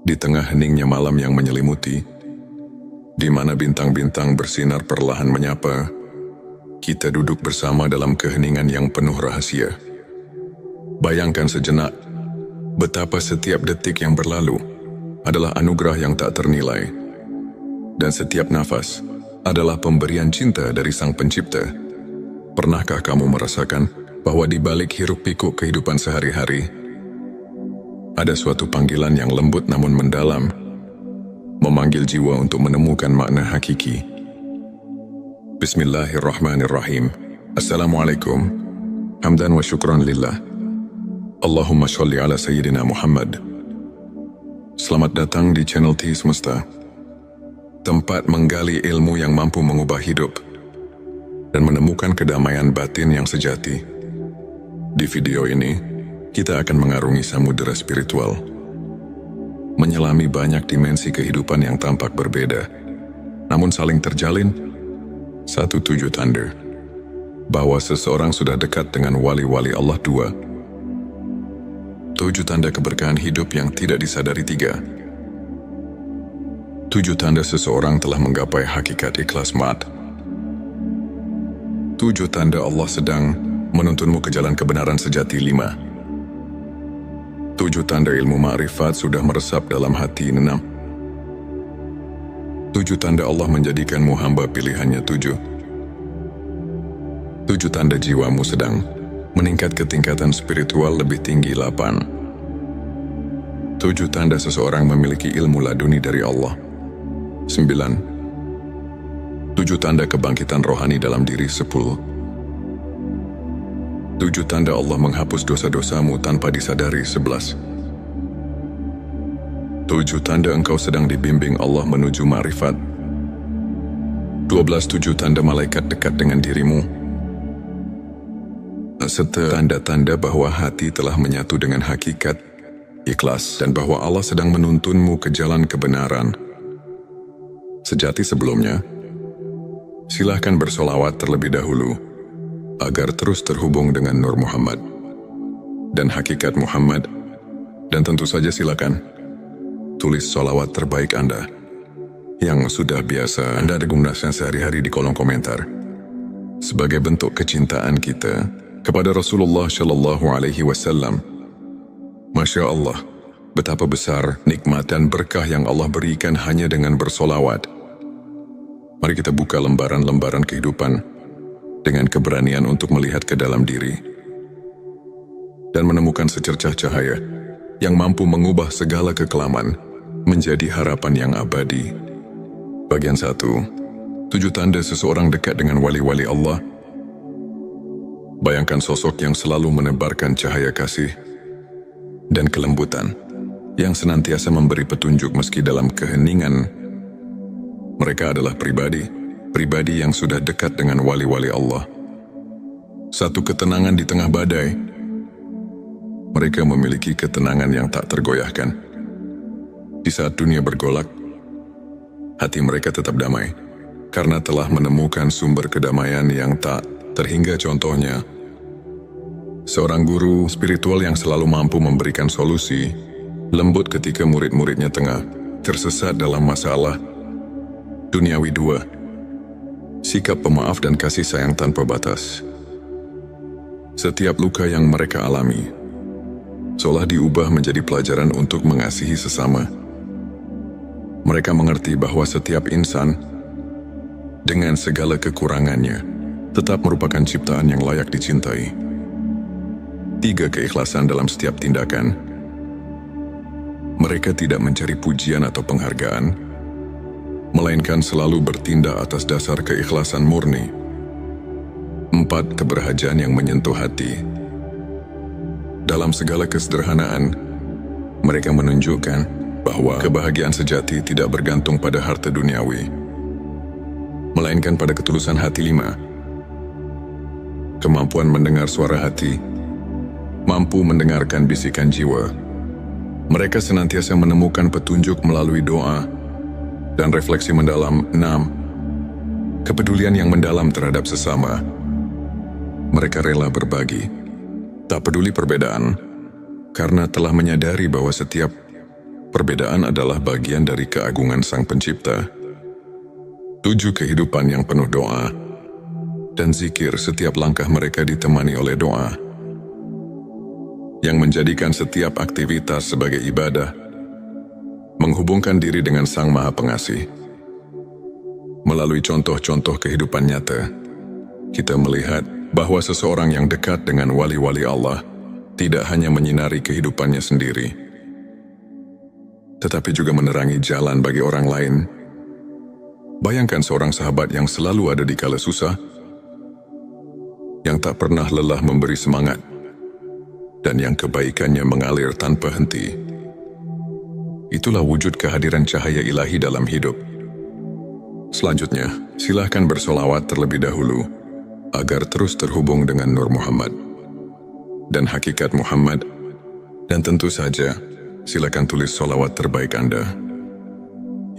Di tengah heningnya malam yang menyelimuti, di mana bintang-bintang bersinar perlahan menyapa, kita duduk bersama dalam keheningan yang penuh rahasia. Bayangkan sejenak, betapa setiap detik yang berlalu adalah anugerah yang tak ternilai, dan setiap nafas adalah pemberian cinta dari Sang Pencipta. Pernahkah kamu merasakan bahwa di balik hiruk-pikuk kehidupan sehari-hari, ada suatu panggilan yang lembut namun mendalam, memanggil jiwa untuk menemukan makna hakiki? Bismillahirrahmanirrahim. Assalamualaikum. Hamdan wa syukran lillah. Allahumma sholli ala Sayyidina Muhammad. Selamat datang di channel T Semesta, tempat menggali ilmu yang mampu mengubah hidup dan menemukan kedamaian batin yang sejati. Di video ini, kita akan mengarungi samudera spiritual, menyelami banyak dimensi kehidupan yang tampak berbeda, namun saling terjalin satu tujuh tanda bahwa seseorang sudah dekat dengan wali-wali Allah. 2. 7 tanda keberkahan hidup yang tidak disadari. 3. 7 tanda seseorang telah menggapai hakikat ikhlas mat. 7 tanda Allah sedang menuntunmu ke jalan kebenaran sejati. 5. 7 tanda ilmu ma'rifat sudah meresap dalam hati. 6. 7 tanda Allah menjadikanmu hamba pilihannya. 7 tanda jiwamu sedang meningkat ke tingkatan spiritual lebih tinggi. 8. 7 tanda seseorang memiliki ilmu laduni dari Allah. 9. 7 tanda kebangkitan rohani dalam diri. 10. 7 tanda Allah menghapus dosa-dosamu tanpa disadari. 11. 7 tanda engkau sedang dibimbing Allah menuju ma'rifat. 12. 7 tanda malaikat dekat dengan dirimu, serta tanda-tanda bahwa hati telah menyatu dengan hakikat ikhlas dan bahwa Allah sedang menuntunmu ke jalan kebenaran sejati. Sebelumnya, silahkan bersolawat terlebih dahulu agar terus terhubung dengan Nur Muhammad dan hakikat Muhammad. Dan tentu saja silakan tulis solawat terbaik Anda yang sudah biasa Anda gunakan sehari-hari di kolom komentar sebagai bentuk kecintaan kita kepada Rasulullah Shallallahu Alaihi Wasallam. Masya Allah, betapa besar nikmat dan berkah yang Allah berikan hanya dengan bersolawat. Mari kita buka lembaran-lembaran kehidupan dengan keberanian untuk melihat ke dalam diri dan menemukan secercah cahaya yang mampu mengubah segala kekelaman menjadi harapan yang abadi. Bagian 1. 7 tanda seseorang dekat dengan wali-wali Allah. Bayangkan sosok yang selalu menebarkan cahaya kasih dan kelembutan, yang senantiasa memberi petunjuk meski dalam keheningan. Mereka adalah pribadi yang sudah dekat dengan wali-wali Allah. Satu ketenangan di tengah badai. Mereka memiliki ketenangan yang tak tergoyahkan. Di saat dunia bergolak, hati mereka tetap damai, karena telah menemukan sumber kedamaian yang tak terhingga. Contohnya, seorang guru spiritual yang selalu mampu memberikan solusi lembut ketika murid-muridnya tengah tersesat dalam masalah duniawi. 2. Sikap pemaaf dan kasih sayang tanpa batas. Setiap luka yang mereka alami seolah diubah menjadi pelajaran untuk mengasihi sesama. Mereka mengerti bahwa setiap insan, dengan segala kekurangannya, tetap merupakan ciptaan yang layak dicintai. 3. Keikhlasan dalam setiap tindakan. Mereka tidak mencari pujian atau penghargaan, melainkan selalu bertindak atas dasar keikhlasan murni. 4. Keberhajaan yang menyentuh hati. Dalam segala kesederhanaan, mereka menunjukkan bahwa kebahagiaan sejati tidak bergantung pada harta duniawi, melainkan pada ketulusan hati. 5. Kemampuan mendengar suara hati. Mampu mendengarkan bisikan jiwa. Mereka senantiasa menemukan petunjuk melalui doa dan refleksi mendalam. 6. Kepedulian yang mendalam terhadap sesama. Mereka rela berbagi, tak peduli perbedaan, karena telah menyadari bahwa setiap Perbedaan adalah bagian dari keagungan Sang Pencipta. 7 kehidupan yang penuh doa dan zikir, setiap langkah mereka ditemani oleh doa, yang menjadikan setiap aktivitas sebagai ibadah, menghubungkan diri dengan Sang Maha Pengasih. Melalui contoh-contoh kehidupan nyata, kita melihat bahwa seseorang yang dekat dengan wali-wali Allah tidak hanya menyinari kehidupannya sendiri, tetapi juga menerangi jalan bagi orang lain. Bayangkan seorang sahabat yang selalu ada di kala susah, yang tak pernah lelah memberi semangat, dan yang kebaikannya mengalir tanpa henti. Itulah wujud kehadiran cahaya ilahi dalam hidup. Selanjutnya, silahkan bersolawat terlebih dahulu, agar terus terhubung dengan Nur Muhammad dan hakikat Muhammad. Dan tentu saja, silakan tulis solawat terbaik Anda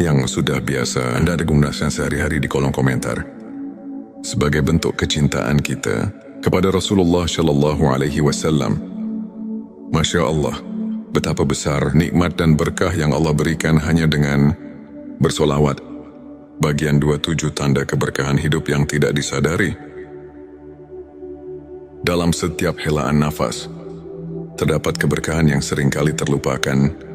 yang sudah biasa Anda gunakan sehari-hari di kolom komentar, sebagai bentuk kecintaan kita kepada Rasulullah Shallallahu Alaihi Wasallam. Masya Allah, betapa besar nikmat dan berkah yang Allah berikan hanya dengan bersolawat. Bagian 27 tanda keberkahan hidup yang tidak disadari. Dalam setiap helaan nafas, terdapat keberkahan yang seringkali terlupakan.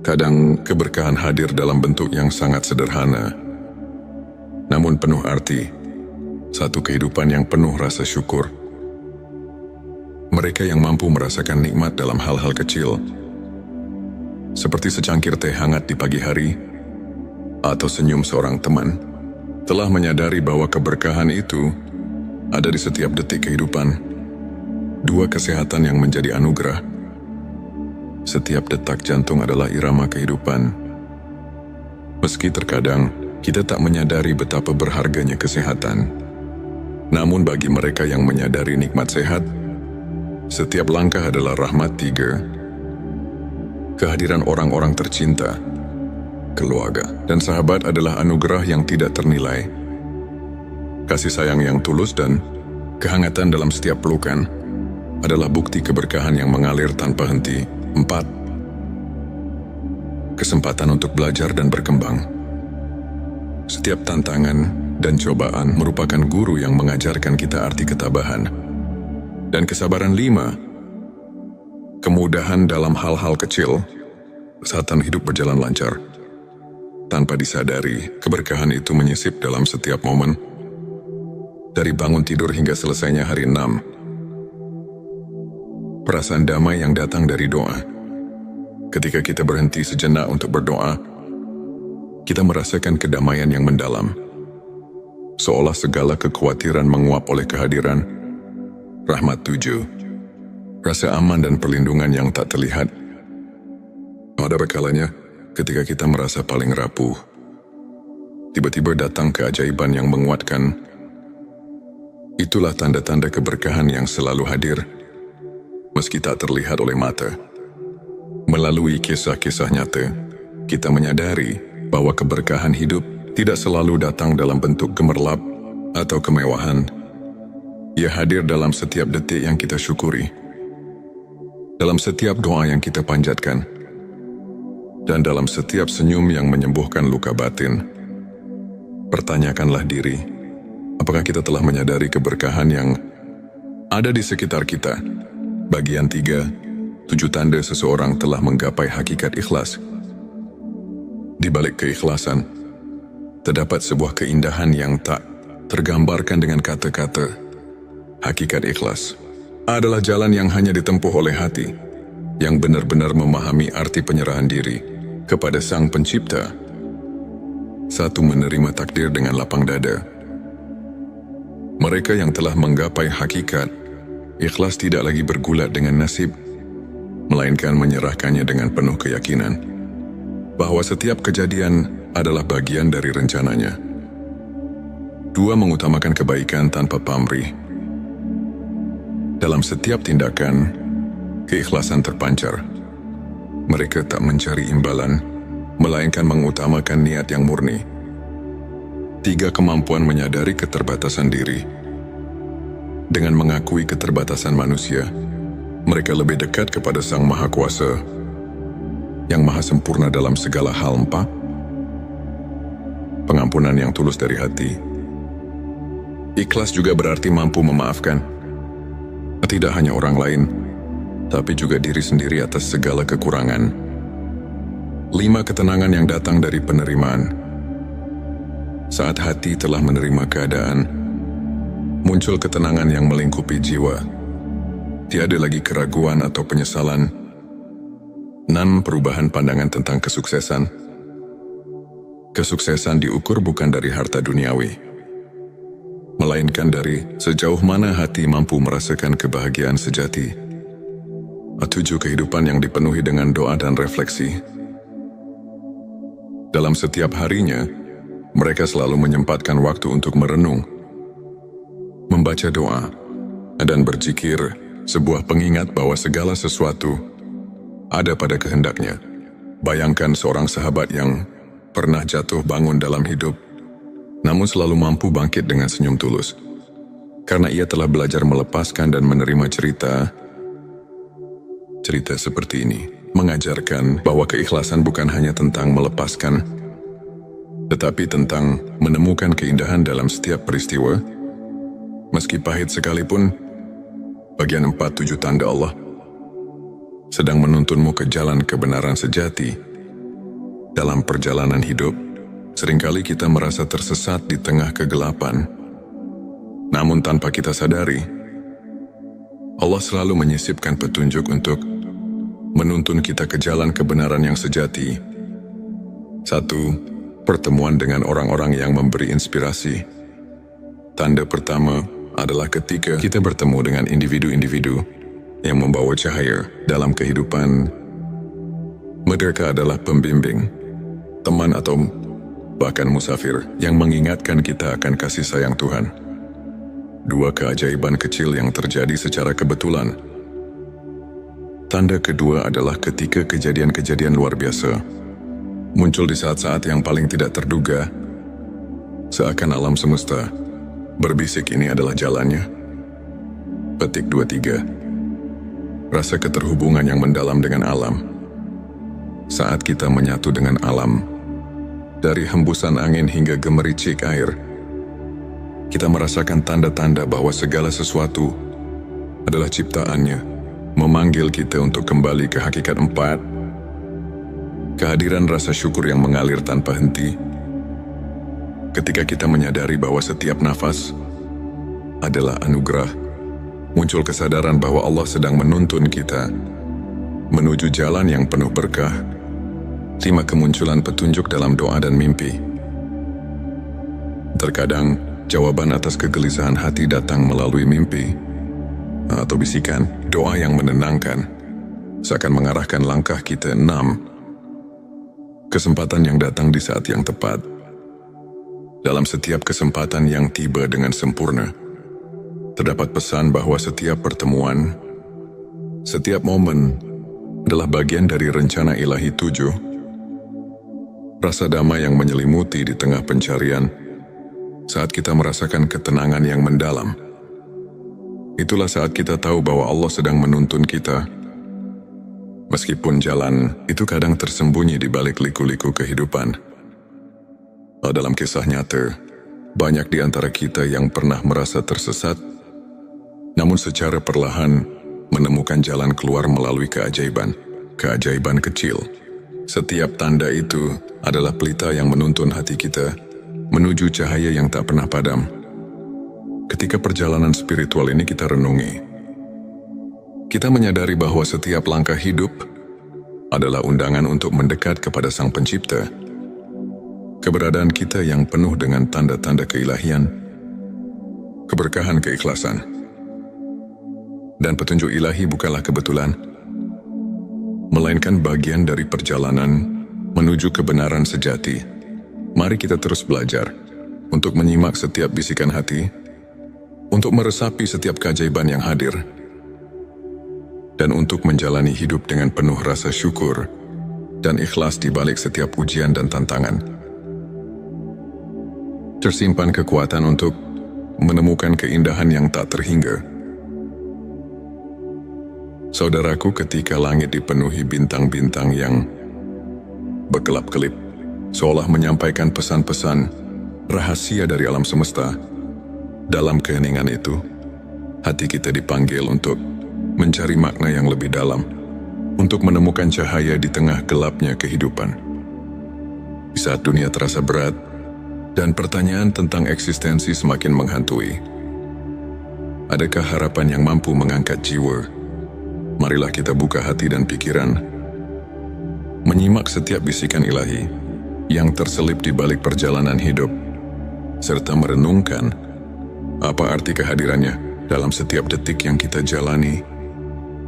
Kadang keberkahan hadir dalam bentuk yang sangat sederhana, namun penuh arti. Satu kehidupan yang penuh rasa syukur. Mereka yang mampu merasakan nikmat dalam hal-hal kecil, seperti secangkir teh hangat di pagi hari, atau senyum seorang teman, telah menyadari bahwa keberkahan itu ada di setiap detik kehidupan. 2 kesehatan yang menjadi anugerah. Setiap detak jantung adalah irama kehidupan. Meski terkadang kita tak menyadari betapa berharganya kesehatan, namun bagi mereka yang menyadari nikmat sehat, setiap langkah adalah rahmat. 3. Kehadiran orang-orang tercinta, keluarga, dan sahabat adalah anugerah yang tidak ternilai. Kasih sayang yang tulus dan kehangatan dalam setiap pelukan adalah bukti keberkahan yang mengalir tanpa henti. 4. Kesempatan untuk belajar dan berkembang. Setiap tantangan dan cobaan merupakan guru yang mengajarkan kita arti ketabahan dan kesabaran. 5. Kemudahan dalam hal-hal kecil saat hidup berjalan lancar. Tanpa disadari, keberkahan itu menyisip dalam setiap momen, dari bangun tidur hingga selesainya hari. 6. Perasaan damai yang datang dari doa. Ketika kita berhenti sejenak untuk berdoa, kita merasakan kedamaian yang mendalam, seolah segala kekhawatiran menguap oleh kehadiran rahmat. 7. Rasa aman dan perlindungan yang tak terlihat. Ada kalanya, ketika kita merasa paling rapuh, tiba-tiba datang keajaiban yang menguatkan. Itulah tanda-tanda keberkahan yang selalu hadir, meski tak terlihat oleh mata. Melalui kisah-kisah nyata, kita menyadari bahwa keberkahan hidup tidak selalu datang dalam bentuk gemerlap atau kemewahan. Ia hadir dalam setiap detik yang kita syukuri, dalam setiap doa yang kita panjatkan, dan dalam setiap senyum yang menyembuhkan luka batin. Pertanyakanlah diri, apakah kita telah menyadari keberkahan yang ada di sekitar kita? Bagian 3, 7 tanda seseorang telah menggapai hakikat ikhlas. Di balik keikhlasan, terdapat sebuah keindahan yang tak tergambarkan dengan kata-kata. Hakikat ikhlas adalah jalan yang hanya ditempuh oleh hati, yang benar-benar memahami arti penyerahan diri kepada Sang Pencipta. 1. Menerima takdir dengan lapang dada. Mereka yang telah menggapai hakikat ikhlas tidak lagi bergulat dengan nasib, melainkan menyerahkannya dengan penuh keyakinan bahwa setiap kejadian adalah bagian dari rencananya. 2. Mengutamakan kebaikan tanpa pamrih. Dalam setiap tindakan, keikhlasan terpancar. Mereka tak mencari imbalan, melainkan mengutamakan niat yang murni. 3. Kemampuan menyadari keterbatasan diri. Dengan mengakui keterbatasan manusia, mereka lebih dekat kepada Sang Maha Kuasa. yang maha sempurna dalam segala hal. 4. Pengampunan yang tulus dari hati. Ikhlas juga berarti mampu memaafkan, tidak hanya orang lain, tapi juga diri sendiri atas segala kekurangan. 5. Ketenangan yang datang dari penerimaan. Saat hati telah menerima keadaan, muncul ketenangan yang melingkupi jiwa. Tiada lagi keraguan atau penyesalan. 6. Perubahan pandangan tentang kesuksesan. Kesuksesan diukur bukan dari harta duniawi, melainkan dari sejauh mana hati mampu merasakan kebahagiaan sejati. 7. Kehidupan yang dipenuhi dengan doa dan refleksi. Dalam setiap harinya, mereka selalu menyempatkan waktu untuk merenung, membaca doa, dan berzikir, sebuah pengingat bahwa segala sesuatu ada pada kehendaknya. Bayangkan seorang sahabat yang pernah jatuh bangun dalam hidup, namun selalu mampu bangkit dengan senyum tulus. Karena ia telah belajar melepaskan dan menerima cerita seperti ini. Mengajarkan bahwa keikhlasan bukan hanya tentang melepaskan, tetapi tentang menemukan keindahan dalam setiap peristiwa. Meski pahit sekalipun, bagian 4-7 tanda Allah sedang menuntunmu ke jalan kebenaran sejati. Dalam perjalanan hidup, seringkali kita merasa tersesat di tengah kegelapan. Namun tanpa kita sadari, Allah selalu menyisipkan petunjuk untuk menuntun kita ke jalan kebenaran yang sejati. 1. Pertemuan dengan orang-orang yang memberi inspirasi. Tanda pertama adalah ketika kita bertemu dengan individu-individu yang membawa cahaya dalam kehidupan. Mereka adalah pembimbing, teman atau bahkan musafir yang mengingatkan kita akan kasih sayang Tuhan. 2. Keajaiban kecil yang terjadi secara kebetulan. Tanda kedua adalah ketika kejadian-kejadian luar biasa muncul di saat-saat yang paling tidak terduga, seakan alam semesta berbisik ini adalah jalannya. Petik 23. Rasa keterhubungan yang mendalam dengan alam. Saat kita menyatu dengan alam, dari hembusan angin hingga gemericik air, kita merasakan tanda-tanda bahwa segala sesuatu adalah ciptaannya, memanggil kita untuk kembali ke hakikat. 4. Kehadiran rasa syukur yang mengalir tanpa henti. Ketika kita menyadari bahwa setiap nafas adalah anugerah, muncul kesadaran bahwa Allah sedang menuntun kita menuju jalan yang penuh berkah. 5. Kemunculan petunjuk dalam doa dan mimpi. Terkadang, jawaban atas kegelisahan hati datang melalui mimpi atau bisikan doa yang menenangkan, seakan mengarahkan langkah kita. 6. Kesempatan yang datang di saat yang tepat. Dalam setiap kesempatan yang tiba dengan sempurna, terdapat pesan bahwa setiap pertemuan, setiap momen adalah bagian dari rencana ilahi. 7. Rasa damai yang menyelimuti di tengah pencarian. Saat kita merasakan ketenangan yang mendalam, itulah saat kita tahu bahwa Allah sedang menuntun kita. Meskipun jalan itu kadang tersembunyi di balik liku-liku kehidupan. Dalam kisah nyata, banyak di antara kita yang pernah merasa tersesat, namun secara perlahan menemukan jalan keluar melalui keajaiban kecil. Setiap tanda itu adalah pelita yang menuntun hati kita menuju cahaya yang tak pernah padam. Ketika perjalanan spiritual ini kita renungi, kita menyadari bahwa setiap langkah hidup adalah undangan untuk mendekat kepada Sang Pencipta. Keberadaan kita yang penuh dengan tanda-tanda keilahian, keberkahan keikhlasan, dan petunjuk ilahi bukanlah kebetulan, melainkan bagian dari perjalanan menuju kebenaran sejati. Mari kita terus belajar untuk menyimak setiap bisikan hati, untuk meresapi setiap keajaiban yang hadir, dan untuk menjalani hidup dengan penuh rasa syukur dan ikhlas di balik setiap ujian dan tantangan. Tersimpan kekuatan untuk menemukan keindahan yang tak terhingga. Saudaraku, ketika langit dipenuhi bintang-bintang yang berkelap-kelip, seolah menyampaikan pesan-pesan rahasia dari alam semesta. Dalam keheningan itu, hati kita dipanggil untuk mencari makna yang lebih dalam, untuk menemukan cahaya di tengah gelapnya kehidupan. Di saat dunia terasa berat, dan pertanyaan tentang eksistensi semakin menghantui, adakah harapan yang mampu mengangkat jiwa? Marilah kita buka hati dan pikiran, menyimak setiap bisikan ilahi yang terselip di balik perjalanan hidup, serta merenungkan apa arti kehadirannya dalam setiap detik yang kita jalani.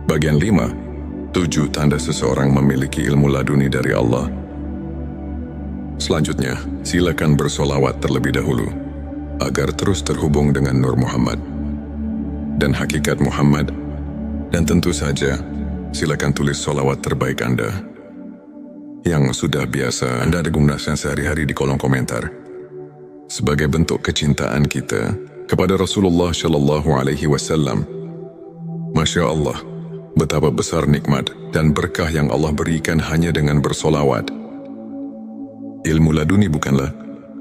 Bagian 5, 7 tanda seseorang memiliki ilmu laduni dari Allah. Selanjutnya, silakan bersolawat terlebih dahulu, agar terus terhubung dengan Nur Muhammad dan hakikat Muhammad. Dan tentu saja, silakan tulis solawat terbaik Anda yang sudah biasa Anda gunakan sehari-hari di kolom komentar, sebagai bentuk kecintaan kita kepada Rasulullah Shallallahu Alaihi Wasallam. Masya Allah, betapa besar nikmat dan berkah yang Allah berikan hanya dengan bersolawat. Ilmu laduni bukanlah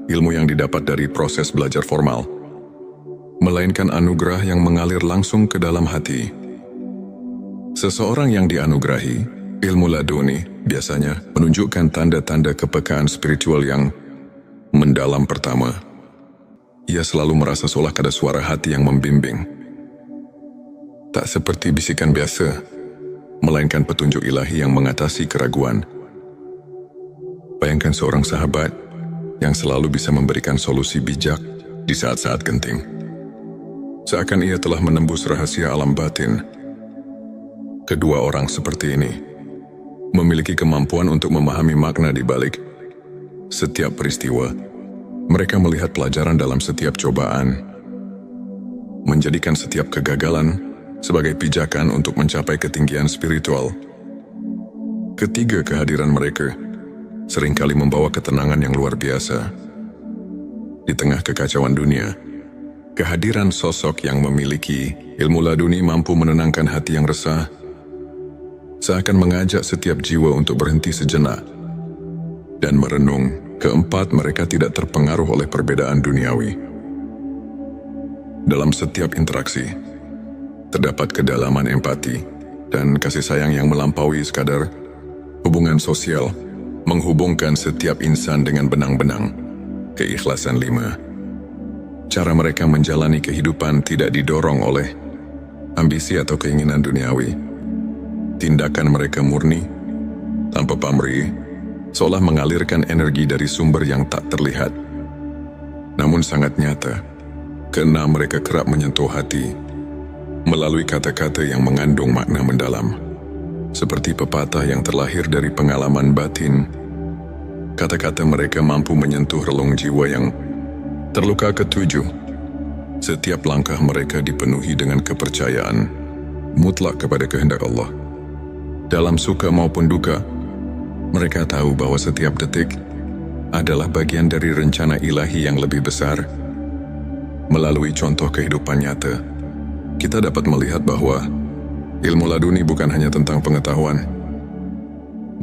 ilmu yang didapat dari proses belajar formal, melainkan anugerah yang mengalir langsung ke dalam hati. Seseorang yang dianugerahi ilmu laduni biasanya menunjukkan tanda-tanda kepekaan spiritual yang mendalam. Pertama, ia selalu merasa seolah ada suara hati yang membimbing. Tak seperti bisikan biasa, melainkan petunjuk ilahi yang mengatasi keraguan. Bayangkan seorang sahabat yang selalu bisa memberikan solusi bijak di saat-saat genting. Seakan ia telah menembus rahasia alam batin. Kedua orang seperti ini memiliki kemampuan untuk memahami makna di balik setiap peristiwa. Mereka melihat pelajaran dalam setiap cobaan, menjadikan setiap kegagalan sebagai pijakan untuk mencapai ketinggian spiritual. Ketiga, kehadiran mereka seringkali membawa ketenangan yang luar biasa. Di tengah kekacauan dunia, kehadiran sosok yang memiliki ilmu laduni mampu menenangkan hati yang resah, seakan mengajak setiap jiwa untuk berhenti sejenak dan merenung. Keempat, mereka tidak terpengaruh oleh perbedaan duniawi. Dalam setiap interaksi, terdapat kedalaman empati dan kasih sayang yang melampaui sekadar hubungan sosial, menghubungkan setiap insan dengan benang-benang keikhlasan. 5, cara mereka menjalani kehidupan tidak didorong oleh ambisi atau keinginan duniawi. Tindakan mereka murni, tanpa pamrih, seolah mengalirkan energi dari sumber yang tak terlihat, namun sangat nyata. Keenam, mereka kerap menyentuh hati melalui kata-kata yang mengandung makna mendalam, seperti pepatah yang terlahir dari pengalaman batin. Kata-kata mereka mampu menyentuh relung jiwa yang terluka. Ketujuh, setiap langkah mereka dipenuhi dengan kepercayaan mutlak kepada kehendak Allah. Dalam suka maupun duka, mereka tahu bahwa setiap detik adalah bagian dari rencana ilahi yang lebih besar. Melalui contoh kehidupan nyata, kita dapat melihat bahwa ilmu laduni bukan hanya tentang pengetahuan,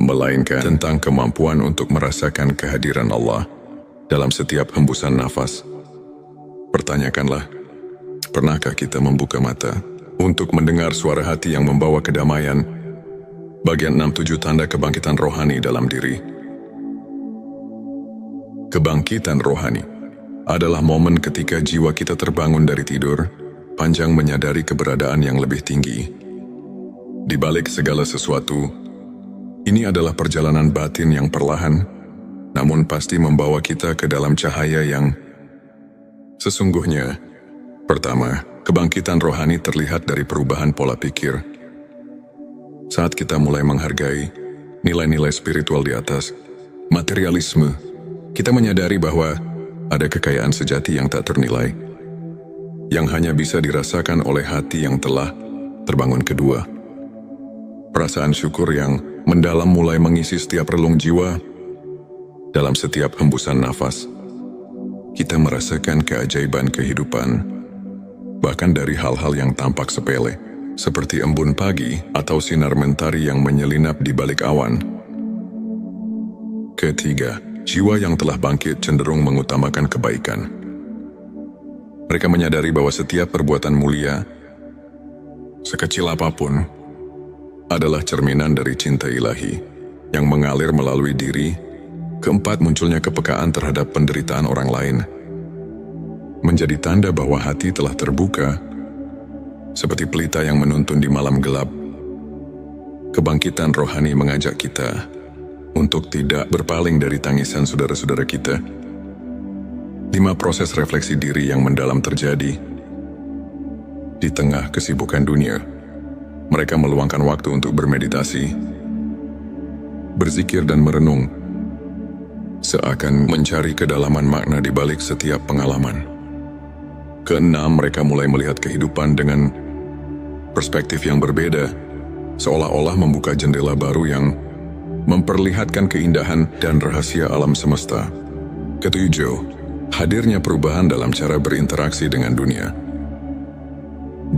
melainkan tentang kemampuan untuk merasakan kehadiran Allah dalam setiap hembusan nafas. Pertanyakanlah, pernahkah kita membuka mata untuk mendengar suara hati yang membawa kedamaian? Bagian 6-7 tanda kebangkitan rohani dalam diri. Kebangkitan rohani adalah momen ketika jiwa kita terbangun dari tidur panjang menyadari keberadaan yang lebih tinggi. Di balik segala sesuatu, ini adalah perjalanan batin yang perlahan, namun pasti membawa kita ke dalam cahaya yang sesungguhnya. Pertama, kebangkitan rohani terlihat dari perubahan pola pikir. Saat kita mulai menghargai nilai-nilai spiritual di atas materialisme, kita menyadari bahwa ada kekayaan sejati yang tak ternilai, yang hanya bisa dirasakan oleh hati yang telah terbangun. Kedua, perasaan syukur yang mendalam mulai mengisi setiap relung jiwa. Dalam setiap hembusan nafas, kita merasakan keajaiban kehidupan, bahkan dari hal-hal yang tampak sepele, seperti embun pagi atau sinar mentari yang menyelinap di balik awan. Ketiga, jiwa yang telah bangkit cenderung mengutamakan kebaikan. Mereka menyadari bahwa setiap perbuatan mulia, sekecil apapun, adalah cerminan dari cinta ilahi yang mengalir melalui diri. Keempat, munculnya kepekaan terhadap penderitaan orang lain menjadi tanda bahwa hati telah terbuka, seperti pelita yang menuntun di malam gelap. Kebangkitan rohani mengajak kita untuk tidak berpaling dari tangisan saudara-saudara kita. 5. Proses refleksi diri yang mendalam terjadi. Di tengah kesibukan dunia, mereka meluangkan waktu untuk bermeditasi, berzikir dan merenung, seakan mencari kedalaman makna di balik setiap pengalaman. Keenam, mereka mulai melihat kehidupan dengan perspektif yang berbeda, seolah-olah membuka jendela baru yang memperlihatkan keindahan dan rahasia alam semesta. Ketujuh, hadirnya perubahan dalam cara berinteraksi dengan dunia.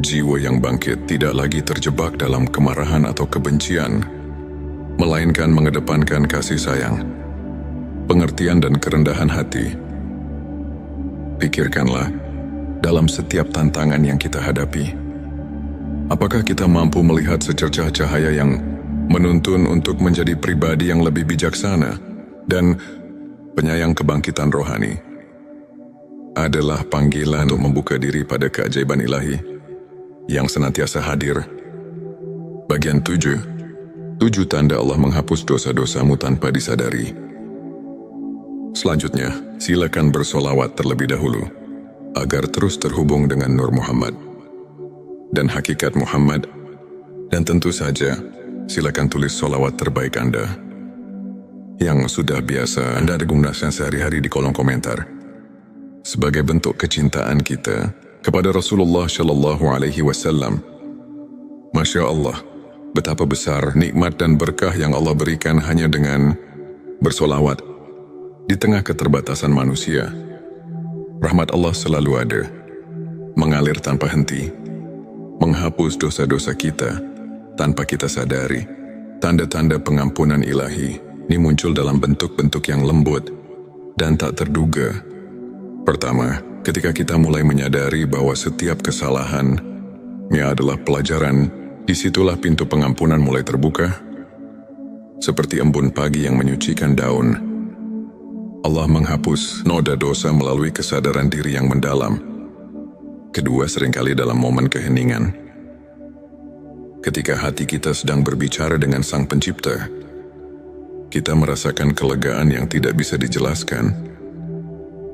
Jiwa yang bangkit tidak lagi terjebak dalam kemarahan atau kebencian, melainkan mengedepankan kasih sayang, pengertian dan kerendahan hati. Pikirkanlah, dalam setiap tantangan yang kita hadapi, apakah kita mampu melihat secercah cahaya yang menuntun untuk menjadi pribadi yang lebih bijaksana dan penyayang? Kebangkitan rohani adalah panggilan untuk membuka diri pada keajaiban ilahi yang senantiasa hadir. Bagian 7. 7 tanda Allah menghapus dosa-dosamu tanpa disadari. Selanjutnya, silakan bersolawat terlebih dahulu, agar terus terhubung dengan Nur Muhammad dan hakikat Muhammad. Dan tentu saja, silakan tulis solawat terbaik Anda yang sudah biasa Anda gunakan sehari-hari di kolom komentar, sebagai bentuk kecintaan kita kepada Rasulullah Shallallahu Alaihi Wasallam. Masya Allah, betapa besar nikmat dan berkah yang Allah berikan hanya dengan bersolawat. Di tengah keterbatasan manusia, rahmat Allah selalu ada, mengalir tanpa henti, menghapus dosa-dosa kita tanpa kita sadari. Tanda-tanda pengampunan ilahi ini muncul dalam bentuk-bentuk yang lembut dan tak terduga. Pertama, ketika kita mulai menyadari bahwa setiap kesalahannya adalah pelajaran, disitulah pintu pengampunan mulai terbuka. Seperti embun pagi yang menyucikan daun, Allah menghapus noda dosa melalui kesadaran diri yang mendalam. Kedua, seringkali dalam momen keheningan, ketika hati kita sedang berbicara dengan Sang Pencipta, kita merasakan kelegaan yang tidak bisa dijelaskan.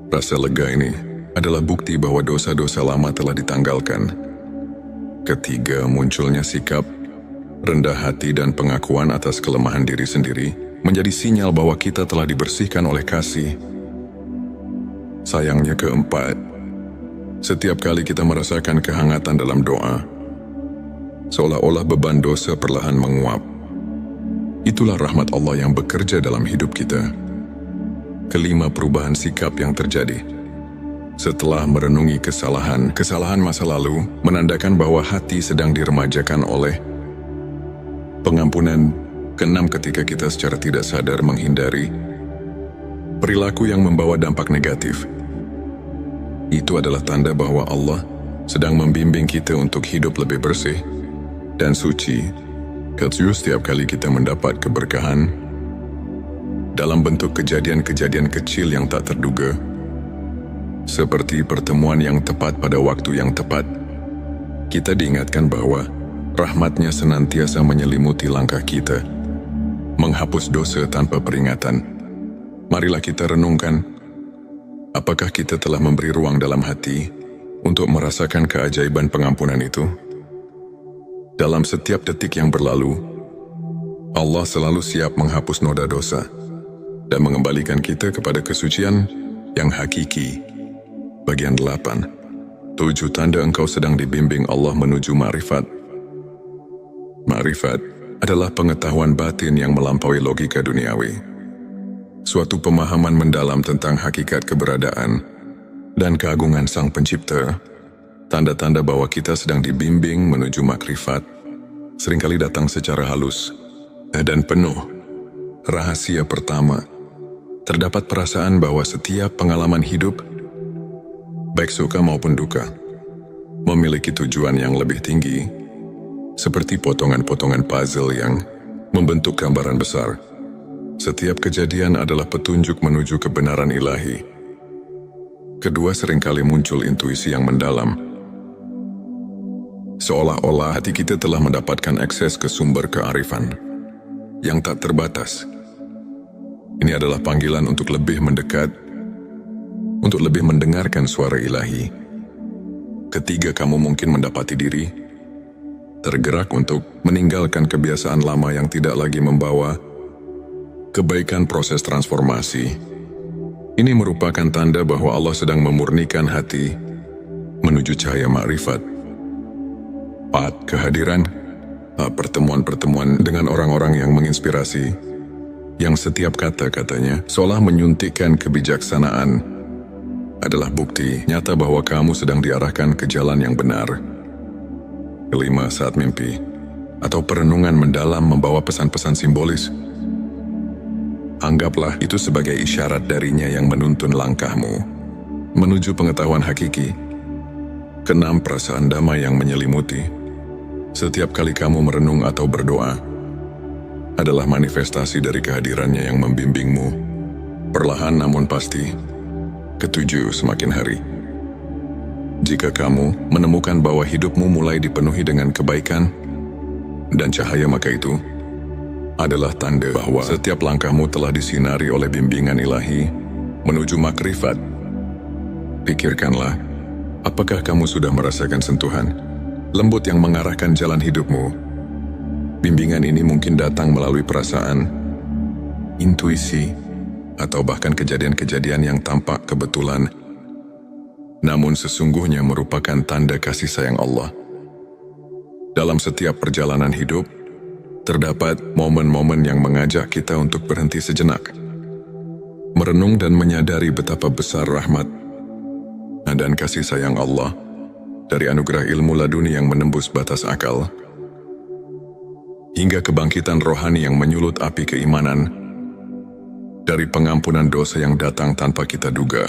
Rasa lega ini adalah bukti bahwa dosa-dosa lama telah ditanggalkan. Ketiga, munculnya sikap rendah hati dan pengakuan atas kelemahan diri sendiri menjadi sinyal bahwa kita telah dibersihkan oleh kasih. Sayangnya, keempat, setiap kali kita merasakan kehangatan dalam doa, seolah-olah beban dosa perlahan menguap. Itulah rahmat Allah yang bekerja dalam hidup kita. Kelima, perubahan sikap yang terjadi setelah merenungi kesalahan masa lalu menandakan bahwa hati sedang diremajakan oleh pengampunan. Keenam, ketika kita secara tidak sadar menghindari perilaku yang membawa dampak negatif, itu adalah tanda bahwa Allah sedang membimbing kita untuk hidup lebih bersih dan suci. Ketujuh, setiap kali kita mendapat keberkahan dalam bentuk kejadian-kejadian kecil yang tak terduga, seperti pertemuan yang tepat pada waktu yang tepat, kita diingatkan bahwa rahmat-Nya senantiasa menyelimuti langkah kita, menghapus dosa tanpa peringatan. Marilah kita renungkan, apakah kita telah memberi ruang dalam hati untuk merasakan keajaiban pengampunan itu? Dalam setiap detik yang berlalu, Allah selalu siap menghapus noda dosa dan mengembalikan kita kepada kesucian yang hakiki. Bagian 8. 7 tanda engkau sedang dibimbing Allah menuju ma'rifat. Ma'rifat adalah pengetahuan batin yang melampaui logika duniawi. Suatu pemahaman mendalam tentang hakikat keberadaan dan keagungan Sang Pencipta. Tanda-tanda bahwa kita sedang dibimbing menuju makrifat seringkali datang secara halus dan penuh rahasia. Pertama, terdapat perasaan bahwa setiap pengalaman hidup, baik suka maupun duka, memiliki tujuan yang lebih tinggi, seperti potongan-potongan puzzle yang membentuk gambaran besar. Setiap kejadian adalah petunjuk menuju kebenaran ilahi. Kedua, seringkali muncul intuisi yang mendalam. Seolah-olah hati kita telah mendapatkan akses ke sumber kearifan yang tak terbatas. Ini adalah panggilan untuk lebih mendekat, untuk lebih mendengarkan suara ilahi. Ketiga, kamu mungkin mendapati diri tergerak untuk meninggalkan kebiasaan lama yang tidak lagi membawa kebaikan. Proses transformasi ini merupakan tanda bahwa Allah sedang memurnikan hati menuju cahaya ma'rifat. 4. Kehadiran pertemuan-pertemuan dengan orang-orang yang menginspirasi, yang setiap kata-katanya seolah menyuntikkan kebijaksanaan, adalah bukti nyata bahwa kamu sedang diarahkan ke jalan yang benar. 5. Saat mimpi atau perenungan mendalam membawa pesan-pesan simbolis, anggaplah itu sebagai isyarat darinya yang menuntun langkahmu menuju pengetahuan hakiki. 6. Perasaan damai yang menyelimuti setiap kali kamu merenung atau berdoa adalah manifestasi dari kehadirannya yang membimbingmu, perlahan namun pasti. 7. Semakin hari, jika kamu menemukan bahwa hidupmu mulai dipenuhi dengan kebaikan dan cahaya, maka itu adalah tanda bahwa setiap langkahmu telah disinari oleh bimbingan ilahi menuju makrifat. Pikirkanlah, apakah kamu sudah merasakan sentuhan lembut yang mengarahkan jalan hidupmu? Bimbingan ini mungkin datang melalui perasaan, intuisi, atau bahkan kejadian-kejadian yang tampak kebetulan, namun sesungguhnya merupakan tanda kasih sayang Allah. Dalam setiap perjalanan hidup, terdapat momen-momen yang mengajak kita untuk berhenti sejenak, merenung dan menyadari betapa besar rahmat dan kasih sayang Allah dari anugerah ilmu laduni yang menembus batas akal, hingga kebangkitan rohani yang menyulut api keimanan, dari pengampunan dosa yang datang tanpa kita duga,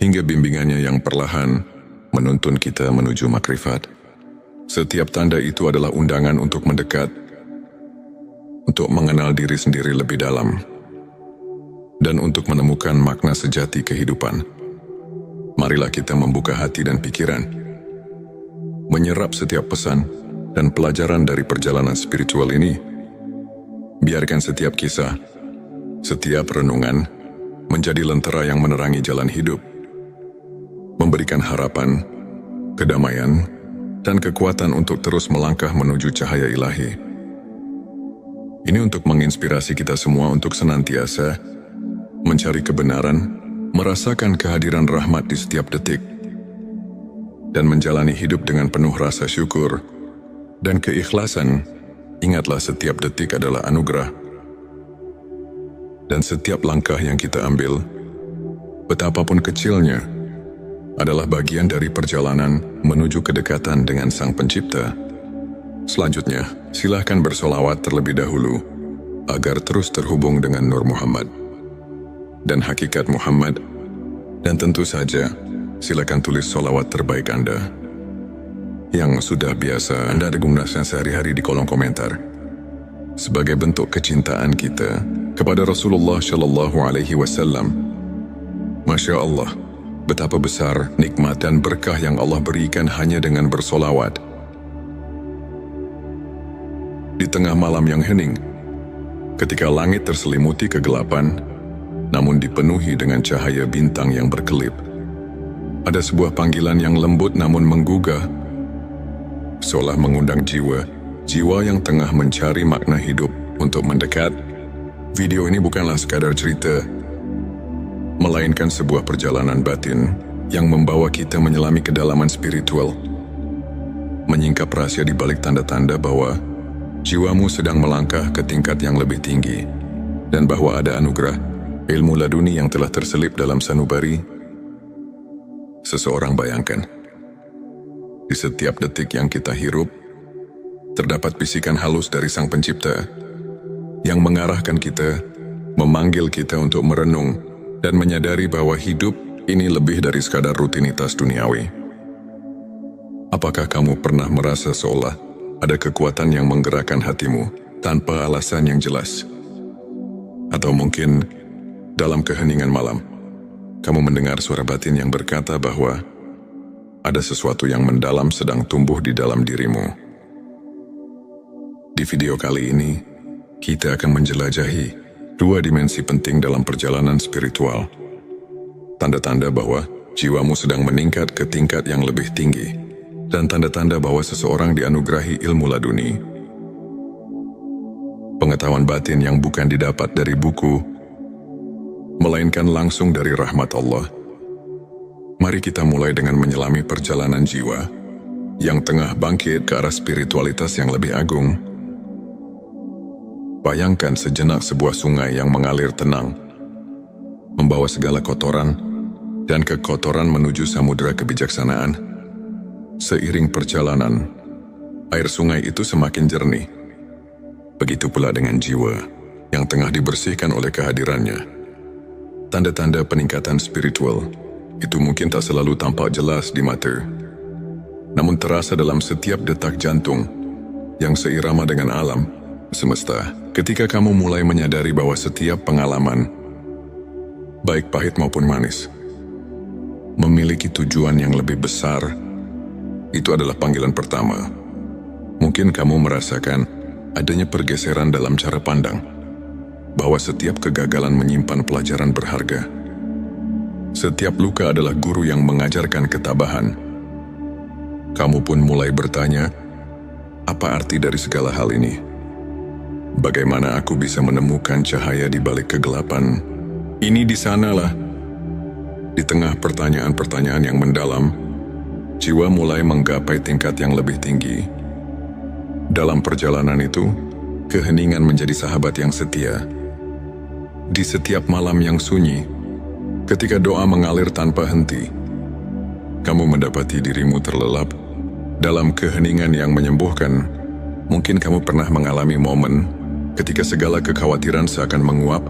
hingga bimbingannya yang perlahan menuntun kita menuju makrifat. Setiap tanda itu adalah undangan untuk mendekat, untuk mengenal diri sendiri lebih dalam, dan untuk menemukan makna sejati kehidupan. Marilah kita membuka hati dan pikiran, menyerap setiap pesan dan pelajaran dari perjalanan spiritual ini. Biarkan setiap kisah, setiap renungan menjadi lentera yang menerangi jalan hidup, memberikan harapan, kedamaian, dan kekuatan untuk terus melangkah menuju cahaya ilahi. Ini untuk menginspirasi kita semua untuk senantiasa mencari kebenaran, merasakan kehadiran rahmat di setiap detik, dan menjalani hidup dengan penuh rasa syukur dan keikhlasan. Ingatlah, setiap detik adalah anugerah, dan setiap langkah yang kita ambil, betapapun kecilnya, adalah bagian dari perjalanan menuju kedekatan dengan Sang Pencipta. Selanjutnya, silahkan bersolawat terlebih dahulu agar terus terhubung dengan Nur Muhammad dan hakikat Muhammad, dan tentu saja silakan tulis solawat terbaik Anda yang sudah biasa Anda gunakan sehari-hari di kolom komentar sebagai bentuk kecintaan kita kepada Rasulullah Shallallahu Alaihi Wasallam. Masya Allah, betapa besar nikmat dan berkah yang Allah berikan hanya dengan bersolawat. Di tengah malam yang hening, ketika langit terselimuti kegelapan, namun dipenuhi dengan cahaya bintang yang berkelip, ada sebuah panggilan yang lembut namun menggugah, seolah mengundang jiwa yang tengah mencari makna hidup untuk mendekat. Video ini bukanlah sekadar cerita, melainkan sebuah perjalanan batin yang membawa kita menyelami kedalaman spiritual, menyingkap rahasia di balik tanda-tanda bahwa jiwamu sedang melangkah ke tingkat yang lebih tinggi, dan bahwa ada anugerah ilmu laduni yang telah terselip dalam sanubari seseorang. Bayangkan, di setiap detik yang kita hirup, terdapat bisikan halus dari Sang Pencipta yang mengarahkan kita memanggil kita untuk merenung dan menyadari bahwa hidup ini lebih dari sekadar rutinitas duniawi. Apakah kamu pernah merasa seolah ada kekuatan yang menggerakkan hatimu tanpa alasan yang jelas? Atau mungkin dalam keheningan malam, kamu mendengar suara batin yang berkata bahwa ada sesuatu yang mendalam sedang tumbuh di dalam dirimu. Di video kali ini, kita akan menjelajahi dua dimensi penting dalam perjalanan spiritual. Tanda-tanda bahwa jiwamu sedang meningkat ke tingkat yang lebih tinggi, dan tanda-tanda bahwa seseorang dianugerahi ilmu laduni. Pengetahuan batin yang bukan didapat dari buku, melainkan langsung dari rahmat Allah. Mari kita mulai dengan menyelami perjalanan jiwa yang tengah bangkit ke arah spiritualitas yang lebih agung. Bayangkan sejenak sebuah sungai yang mengalir tenang, membawa segala kotoran dan kekotoran menuju samudera kebijaksanaan. Seiring perjalanan, air sungai itu semakin jernih. Begitu pula dengan jiwa yang tengah dibersihkan oleh kehadirannya. Tanda-tanda peningkatan spiritual itu mungkin tak selalu tampak jelas di mata, namun terasa dalam setiap detak jantung yang seirama dengan alam semesta. Ketika kamu mulai menyadari bahwa setiap pengalaman, baik pahit maupun manis, memiliki tujuan yang lebih besar, itu adalah panggilan pertama. Mungkin kamu merasakan adanya pergeseran dalam cara pandang, bahwa setiap kegagalan menyimpan pelajaran berharga. Setiap luka adalah guru yang mengajarkan ketabahan. Kamu pun mulai bertanya, apa arti dari segala hal ini? Bagaimana aku bisa menemukan cahaya di balik kegelapan? Ini di sanalah. Di tengah pertanyaan-pertanyaan yang mendalam, jiwa mulai menggapai tingkat yang lebih tinggi. Dalam perjalanan itu, keheningan menjadi sahabat yang setia. Di setiap malam yang sunyi, ketika doa mengalir tanpa henti, kamu mendapati dirimu terlelap dalam keheningan yang menyembuhkan. Mungkin kamu pernah mengalami momen ketika segala kekhawatiran seakan menguap,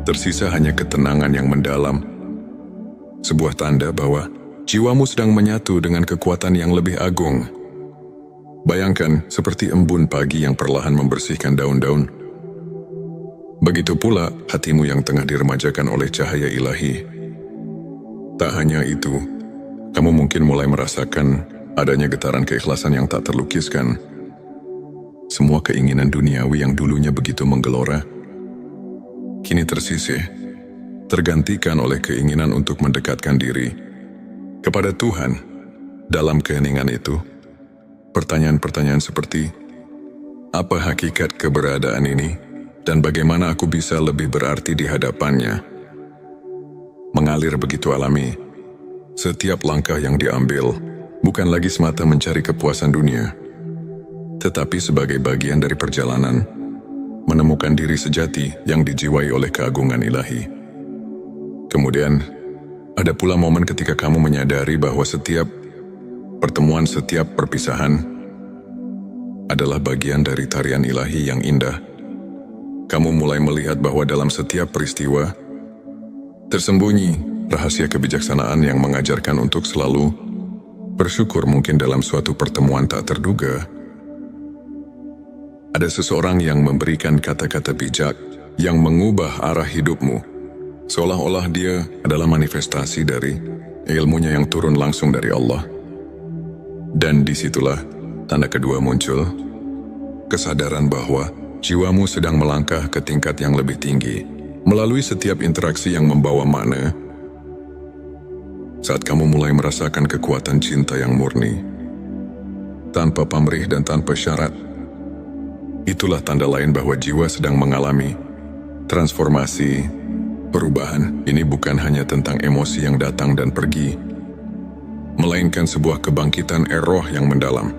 tersisa hanya ketenangan yang mendalam. Sebuah tanda bahwa jiwamu sedang menyatu dengan kekuatan yang lebih agung. Bayangkan seperti embun pagi yang perlahan membersihkan daun-daun. Begitu pula hatimu yang tengah diremajakan oleh cahaya ilahi. Tak hanya itu, kamu mungkin mulai merasakan adanya getaran keikhlasan yang tak terlukiskan. Semua keinginan duniawi yang dulunya begitu menggelora, kini tersisih, tergantikan oleh keinginan untuk mendekatkan diri kepada Tuhan. Dalam keheningan itu, pertanyaan-pertanyaan seperti, apa hakikat keberadaan ini, dan bagaimana aku bisa lebih berarti di hadapannya, mengalir begitu alami. Setiap langkah yang diambil bukan lagi semata mencari kepuasan dunia, tetapi sebagai bagian dari perjalanan menemukan diri sejati yang dijiwai oleh keagungan ilahi. Kemudian, ada pula momen ketika kamu menyadari bahwa setiap pertemuan, setiap perpisahan adalah bagian dari tarian ilahi yang indah. Kamu mulai melihat bahwa dalam setiap peristiwa tersembunyi rahasia kebijaksanaan yang mengajarkan untuk selalu bersyukur. Mungkin dalam suatu pertemuan tak terduga, ada seseorang yang memberikan kata-kata bijak yang mengubah arah hidupmu, seolah-olah dia adalah manifestasi dari ilmunya yang turun langsung dari Allah. Dan disitulah tanda kedua muncul, kesadaran bahwa jiwamu sedang melangkah ke tingkat yang lebih tinggi melalui setiap interaksi yang membawa makna. Saat kamu mulai merasakan kekuatan cinta yang murni, tanpa pamrih dan tanpa syarat, itulah tanda lain bahwa jiwa sedang mengalami transformasi, perubahan. Ini bukan hanya tentang emosi yang datang dan pergi, melainkan sebuah kebangkitan roh yang mendalam.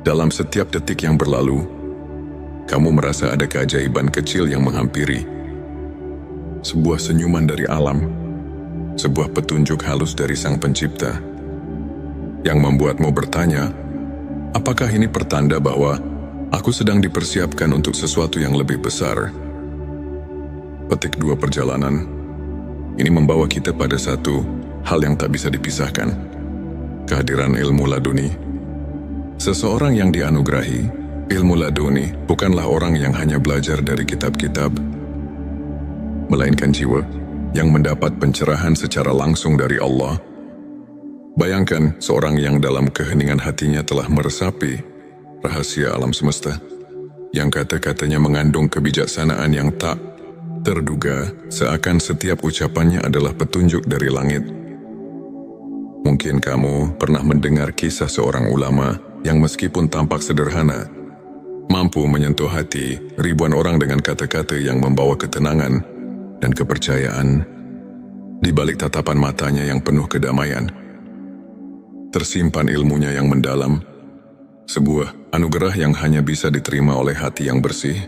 Dalam setiap detik yang berlalu, kamu merasa ada keajaiban kecil yang menghampiri. Sebuah senyuman dari alam, sebuah petunjuk halus dari Sang Pencipta, yang membuatmu bertanya, apakah ini pertanda bahwa aku sedang dipersiapkan untuk sesuatu yang lebih besar? petik 2 perjalanan. Ini membawa kita pada satu hal yang tak bisa dipisahkan. Kehadiran ilmu laduni. Seseorang yang dianugerahi ilmu laduni bukanlah orang yang hanya belajar dari kitab-kitab, melainkan jiwa yang mendapat pencerahan secara langsung dari Allah. Bayangkan seorang yang dalam keheningan hatinya telah meresapi rahasia alam semesta, yang kata-katanya mengandung kebijaksanaan yang tak terduga, seakan setiap ucapannya adalah petunjuk dari langit. Mungkin kamu pernah mendengar kisah seorang ulama yang meskipun tampak sederhana, mampu menyentuh hati ribuan orang dengan kata-kata yang membawa ketenangan dan kepercayaan. Di balik tatapan matanya yang penuh kedamaian, tersimpan ilmunya yang mendalam, sebuah anugerah yang hanya bisa diterima oleh hati yang bersih.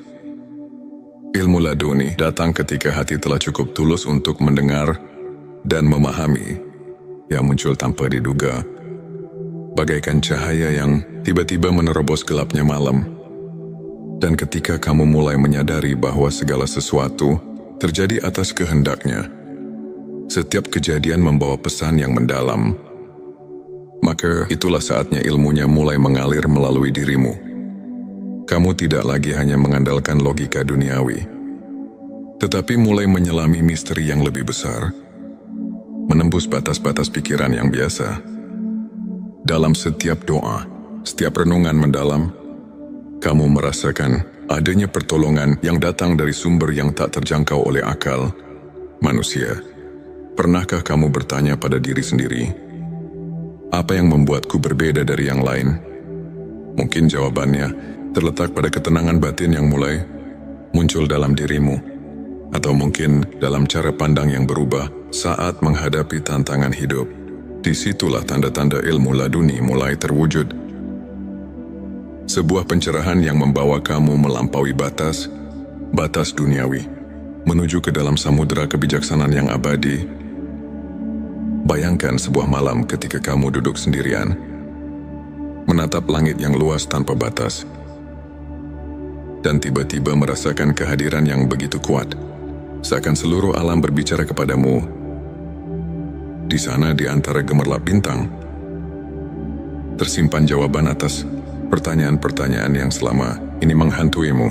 Ilmu laduni datang ketika hati telah cukup tulus untuk mendengar dan memahami, yang muncul tanpa diduga, bagaikan cahaya yang tiba-tiba menerobos gelapnya malam. Dan ketika kamu mulai menyadari bahwa segala sesuatu terjadi atas kehendaknya, setiap kejadian membawa pesan yang mendalam, maka itulah saatnya ilmunya mulai mengalir melalui dirimu. Kamu tidak lagi hanya mengandalkan logika duniawi, tetapi mulai menyelami misteri yang lebih besar, menembus batas-batas pikiran yang biasa. Dalam setiap doa, setiap renungan mendalam, kamu merasakan adanya pertolongan yang datang dari sumber yang tak terjangkau oleh akal manusia. Pernahkah kamu bertanya pada diri sendiri, apa yang membuatku berbeda dari yang lain? Mungkin jawabannya terletak pada ketenangan batin yang mulai muncul dalam dirimu, atau mungkin dalam cara pandang yang berubah saat menghadapi tantangan hidup. Disitulah tanda-tanda ilmu laduni mulai terwujud. Sebuah pencerahan yang membawa kamu melampaui batas duniawi, menuju ke dalam samudera kebijaksanaan yang abadi. Bayangkan sebuah malam ketika kamu duduk sendirian, menatap langit yang luas tanpa batas, dan tiba-tiba merasakan kehadiran yang begitu kuat, seakan seluruh alam berbicara kepadamu. Di sana, di antara gemerlap bintang, tersimpan jawaban atas pertanyaan-pertanyaan yang selama ini menghantuimu.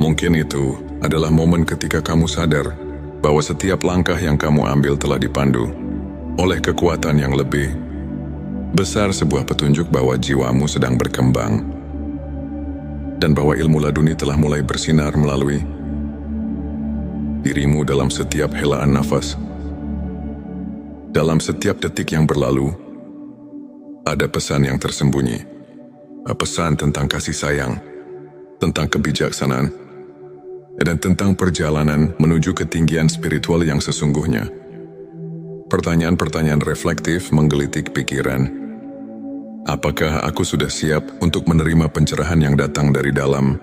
Mungkin itu adalah momen ketika kamu sadar bahwa setiap langkah yang kamu ambil telah dipandu oleh kekuatan yang lebih besar, sebuah petunjuk bahwa jiwamu sedang berkembang, dan bahwa ilmu laduni telah mulai bersinar melalui dirimu dalam setiap helaan nafas. Dalam setiap detik yang berlalu, ada pesan yang tersembunyi. Pesan tentang kasih sayang, tentang kebijaksanaan, dan tentang perjalanan menuju ketinggian spiritual yang sesungguhnya. Pertanyaan-pertanyaan reflektif menggelitik pikiran. Apakah aku sudah siap untuk menerima pencerahan yang datang dari dalam?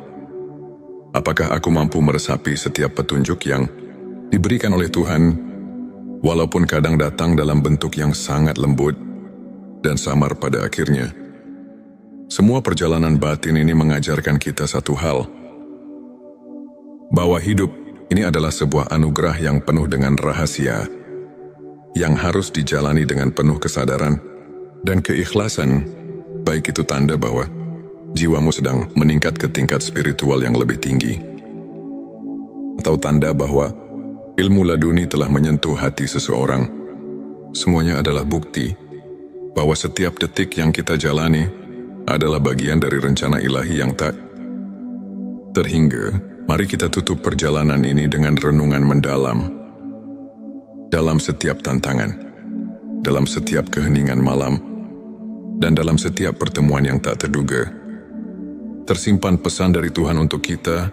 Apakah aku mampu meresapi setiap petunjuk yang diberikan oleh Tuhan, walaupun kadang datang dalam bentuk yang sangat lembut dan samar pada akhirnya? Semua perjalanan batin ini mengajarkan kita satu hal, bahwa hidup ini adalah sebuah anugerah yang penuh dengan rahasia, yang harus dijalani dengan penuh kesadaran dan keikhlasan, baik itu tanda bahwa jiwamu sedang meningkat ke tingkat spiritual yang lebih tinggi, atau tanda bahwa ilmu laduni telah menyentuh hati seseorang. Semuanya adalah bukti bahwa setiap detik yang kita jalani adalah bagian dari rencana ilahi yang tak terhingga. Mari kita tutup perjalanan ini dengan renungan mendalam. Dalam setiap tantangan, dalam setiap keheningan malam, dan dalam setiap pertemuan yang tak terduga, tersimpan pesan dari Tuhan untuk kita,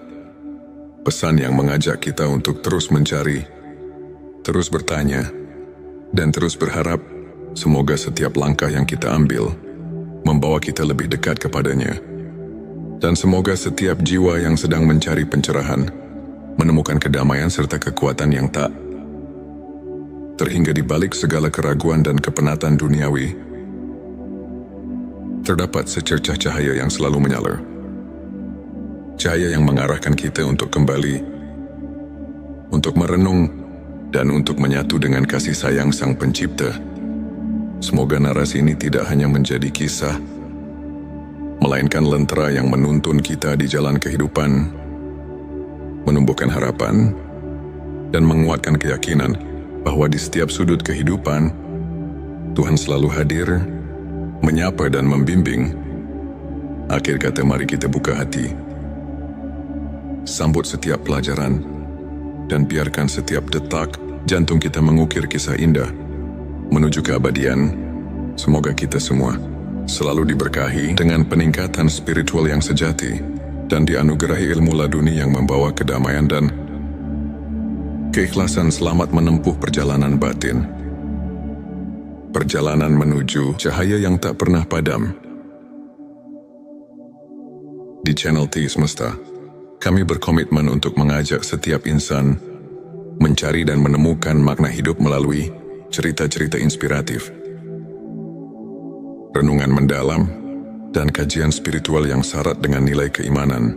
pesan yang mengajak kita untuk terus mencari, terus bertanya, dan terus berharap. Semoga setiap langkah yang kita ambil membawa kita lebih dekat kepadanya. Dan semoga setiap jiwa yang sedang mencari pencerahan menemukan kedamaian serta kekuatan yang tak terhingga di balik segala keraguan dan kepenatan duniawi. Terdapat secercah cahaya yang selalu menyala. Cahaya yang mengarahkan kita untuk kembali untuk merenung, dan untuk menyatu dengan kasih sayang Sang Pencipta. Semoga narasi ini tidak hanya menjadi kisah, melainkan lentera yang menuntun kita di jalan kehidupan, menumbuhkan harapan, dan menguatkan keyakinan bahwa di setiap sudut kehidupan, Tuhan selalu hadir, menyapa dan membimbing. Akhir kata, mari kita buka hati, sambut setiap pelajaran, dan biarkan setiap detak jantung kita mengukir kisah indah menuju keabadian. Semoga kita semua selalu diberkahi dengan peningkatan spiritual yang sejati dan dianugerahi ilmu laduni yang membawa kedamaian dan keikhlasan selamat menempuh perjalanan batin. Perjalanan menuju cahaya yang tak pernah padam. Di channel T Semesta, kami berkomitmen untuk mengajak setiap insan mencari dan menemukan makna hidup melalui cerita-cerita inspiratif, renungan mendalam, dan kajian spiritual yang syarat dengan nilai keimanan.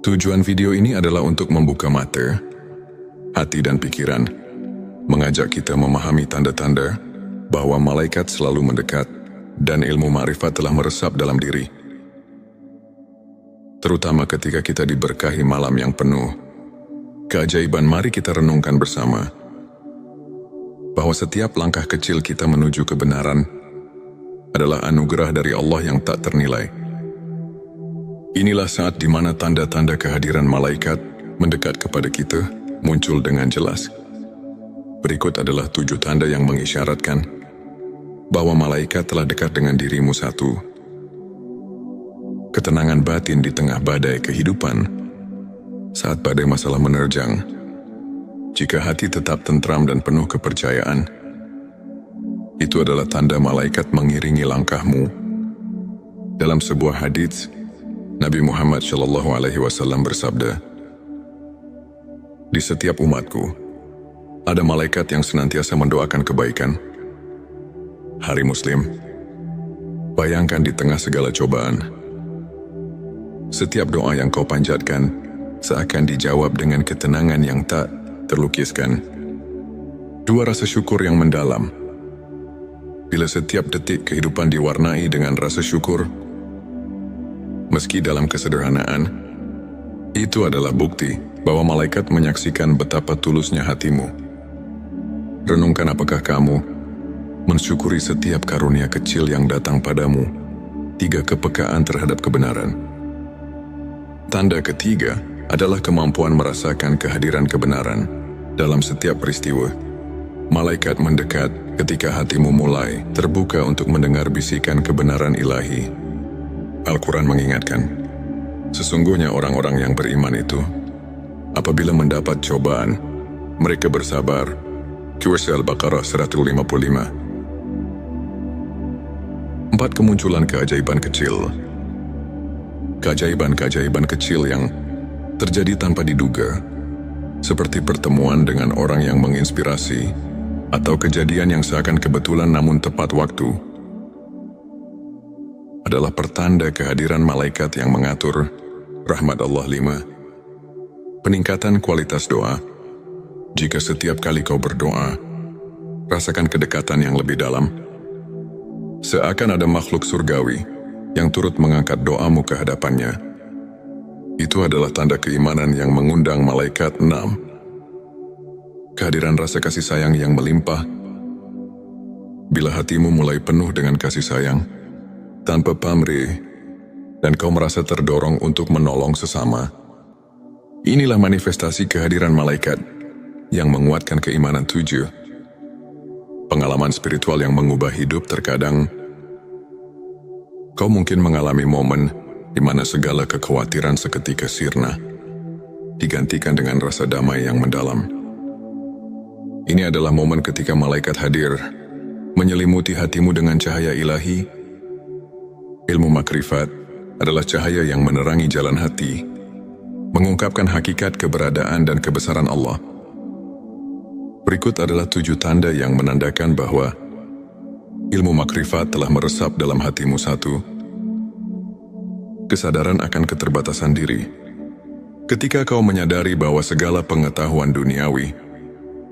Tujuan video ini adalah untuk membuka mata, hati dan pikiran, mengajak kita memahami tanda-tanda bahwa malaikat selalu mendekat dan ilmu ma'rifat telah meresap dalam diri. Terutama ketika kita diberkahi malam yang penuh keajaiban, mari kita renungkan bersama bahwa setiap langkah kecil kita menuju kebenaran adalah anugerah dari Allah yang tak ternilai. Inilah saat di mana tanda-tanda kehadiran malaikat mendekat kepada kita muncul dengan jelas. Berikut adalah 7 tanda yang mengisyaratkan bahwa malaikat telah dekat dengan dirimu. 1. Ketenangan batin di tengah badai kehidupan. Saat badai masalah menerjang, jika hati tetap tentram dan penuh kepercayaan, itu adalah tanda malaikat mengiringi langkahmu. Dalam sebuah hadits, Nabi Muhammad SAW bersabda, "Di setiap umatku, ada malaikat yang senantiasa mendoakan kebaikan." Hari Muslim, bayangkan di tengah segala cobaan, setiap doa yang kau panjatkan seakan dijawab dengan ketenangan yang tak terlukiskan. 2. Rasa syukur yang mendalam. Bila setiap detik kehidupan diwarnai dengan rasa syukur, meski dalam kesederhanaan, itu adalah bukti bahwa malaikat menyaksikan betapa tulusnya hatimu. Renungkan, apakah kamu mensyukuri setiap karunia kecil yang datang padamu? 3. Kepekaan terhadap kebenaran. Tanda ketiga adalah kemampuan merasakan kehadiran kebenaran dalam setiap peristiwa. Malaikat mendekat ketika hatimu mulai terbuka untuk mendengar bisikan kebenaran ilahi. Al-Quran mengingatkan, sesungguhnya orang-orang yang beriman itu, apabila mendapat cobaan, mereka bersabar. Surah Al-Baqarah 155. 4. Kemunculan keajaiban kecil. Keajaiban-keajaiban kecil yang terjadi tanpa diduga, seperti pertemuan dengan orang yang menginspirasi, atau kejadian yang seakan kebetulan namun tepat waktu, adalah pertanda kehadiran malaikat yang mengatur rahmat Allah. 5. Peningkatan kualitas doa. Jika setiap kali kau berdoa, rasakan kedekatan yang lebih dalam, seakan ada makhluk surgawi yang turut mengangkat doamu ke hadapannya. Itu adalah tanda keimanan yang mengundang malaikat. 6. Kehadiran rasa kasih sayang yang melimpah. Bila hatimu mulai penuh dengan kasih sayang, tanpa pamrih, dan kau merasa terdorong untuk menolong sesama, inilah manifestasi kehadiran malaikat yang menguatkan keimanan. 7. Pengalaman spiritual yang mengubah hidup. Terkadang, kau mungkin mengalami momen di mana segala kekhawatiran seketika sirna, digantikan dengan rasa damai yang mendalam. Ini adalah momen ketika malaikat hadir, menyelimuti hatimu dengan cahaya ilahi. Ilmu makrifat adalah cahaya yang menerangi jalan hati, mengungkapkan hakikat keberadaan dan kebesaran Allah. Berikut adalah 7 tanda yang menandakan bahwa ilmu makrifat telah meresap dalam hatimu. 1. Kesadaran akan keterbatasan diri. Ketika kau menyadari bahwa segala pengetahuan duniawi